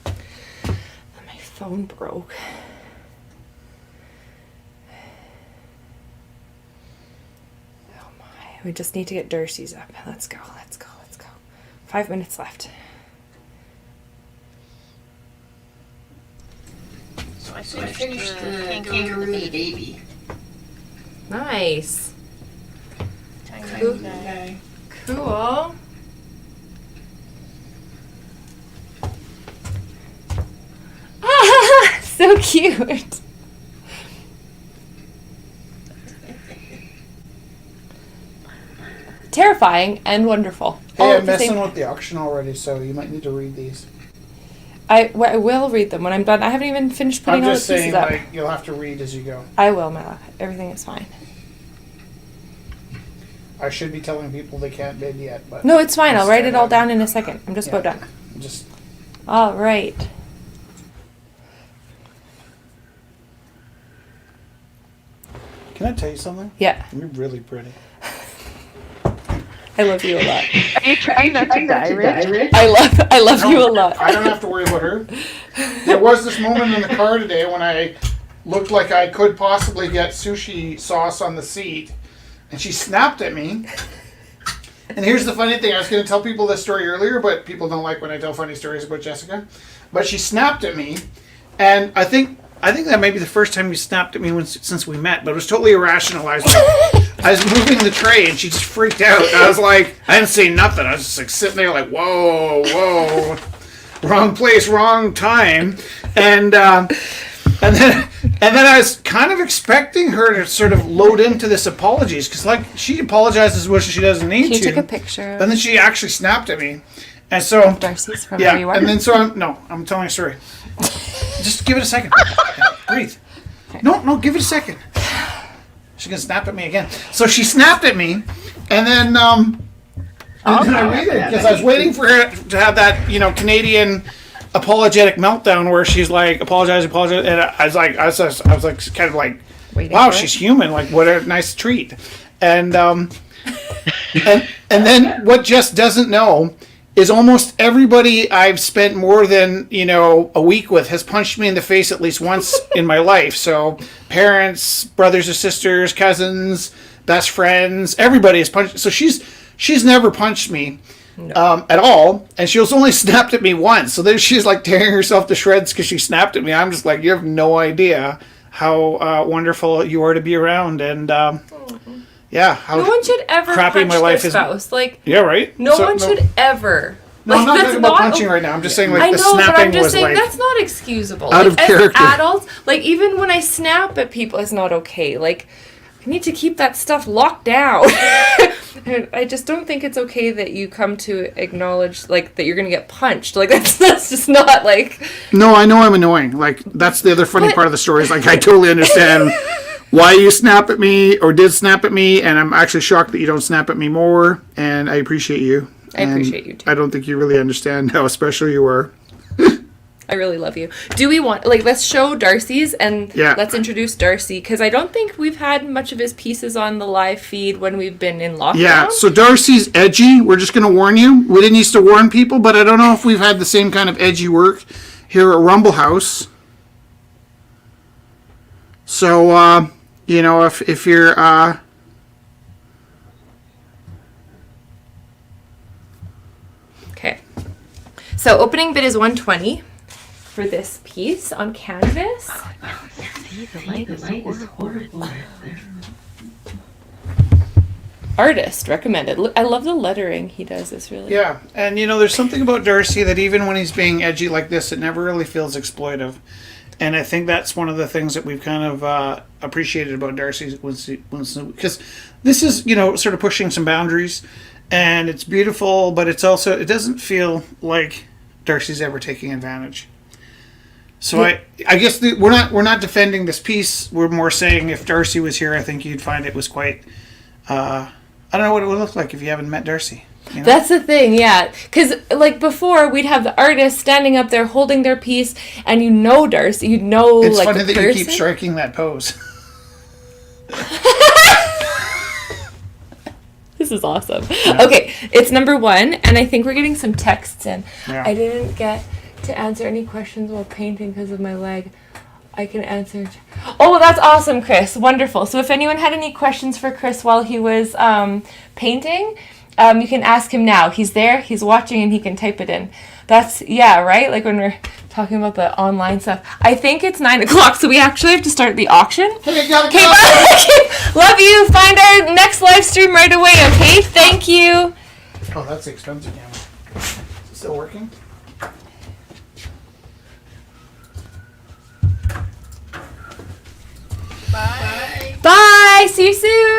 My phone broke. Oh my. We just need to get Darcy's up. Let's go, let's go, let's go. 5 minutes left. So I finished the kangaroo baby. Nice. Kangaroo guy. Cool. So cute. Terrifying and wonderful. Hey, I'm messing with the auction already, so you might need to read these. I will read them when I'm done. I haven't even finished putting all the I'm just pieces saying, up. like, you'll have to read as you go. I will, my love. Everything is fine. I should be telling people they can't bid yet, but... No, it's fine. I'll write it all down in a second. I'm just about done. Just... All right. Can I tell you something? Yeah. You're really pretty. I love you a lot. Are you trying not to die, Rich? I love you a lot. I don't have to worry about her. There was this moment in the car today when I looked like I could possibly get sushi sauce on the seat, and she snapped at me. And here's the funny thing. I was going to tell people this story earlier, but people don't like when I tell funny stories about Jessica. But she snapped at me, and I think that may be the first time you snapped at me since we met, but it was totally irrational. I was moving the tray, and she just freaked out. I was like, I didn't say nothing. I was just like sitting there like, whoa, wrong place, wrong time. And then I was kind of expecting her to sort of load into this apologies, because like she apologizes when she doesn't need to. She took a picture. And then she actually snapped at me. And so Darcy's from where you are. And then so I'm telling a story. Just give it a second. Breathe. No, give it a second. She's gonna snap at me again. So she snapped at me, and then I read it because I was waiting for her to have that Canadian apologetic meltdown where she's like apologize, and I was like kind of like, wow, she's human. Like, what a nice treat. And and then what Jess doesn't know is almost everybody I've spent more than, a week with has punched me in the face at least once in my life. So parents, brothers or sisters, cousins, best friends, everybody has punched. So she's never punched me at all. And she was only snapped at me once. So then she's like tearing herself to shreds because she snapped at me. I'm just like, you have no idea how wonderful you are to be around. And yeah, how no one should ever crappy punch my life their is. spouse. Like, yeah, right. No one should ever. No, I'm not talking about punching right now. I'm just saying like the snapping was like that's not excusable. out of character. As adults, like even when I snap at people, it's not okay. Like I need to keep that stuff locked down. I just don't think it's okay that you come to acknowledge like that you're gonna get punched. Like that's just not like. No, I know I'm annoying. Like that's the other funny part of the story is like I totally understand why you snap at me or did snap at me, and I'm actually shocked that you don't snap at me more. And I appreciate you. I appreciate you too. I don't think you really understand how special you are. I really love you. Do we want, like, let's show Darcy's and Yeah. let's introduce Darcy, because I don't think we've had much of his pieces on the live feed when we've been in lockdown. Yeah, so Darcy's edgy. We're just going to warn you. We didn't used to warn people, but I don't know if we've had the same kind of edgy work here at Rumble House. So, you know, if you're... Okay. So opening bid is 120 for this piece on canvas. See, the light is horrible. Artist recommended. I love the lettering he does. It's really Yeah, and you know, there's something about Darcy that even when he's being edgy like this, it never really feels exploitive. And I think that's one of the things that we've kind of appreciated about Darcy, because this is, you know, sort of pushing some boundaries, and it's beautiful, but it's also, it doesn't feel like Darcy's ever taking advantage. So I guess we're not defending this piece. We're more saying if Darcy was here, I think you'd find it was quite. I don't know what it would look like if you haven't met Darcy. You know? That's the thing, yeah. Because, like, before, we'd have the artist standing up there holding their piece, and you know Darcy, you know, It's like, funny the that person. you keep striking that pose. This is awesome. Yeah. Okay, it's number 1, and I think we're getting some texts in. Yeah. I didn't get to answer any questions while painting because of my leg. I can answer. Oh, that's awesome, Chris. Wonderful. So if anyone had any questions for Chris while he was painting, you can ask him now. He's there, he's watching, and he can type it in. That's, yeah, right? Like when we're talking about the online stuff. I think it's 9 o'clock, so we actually have to start the auction. Hey, gotta Okay, go. bye. Love you. Find our next live stream right away, okay? Thank you. Oh, that's the expensive camera. Is it still working? Bye. Bye. See you soon.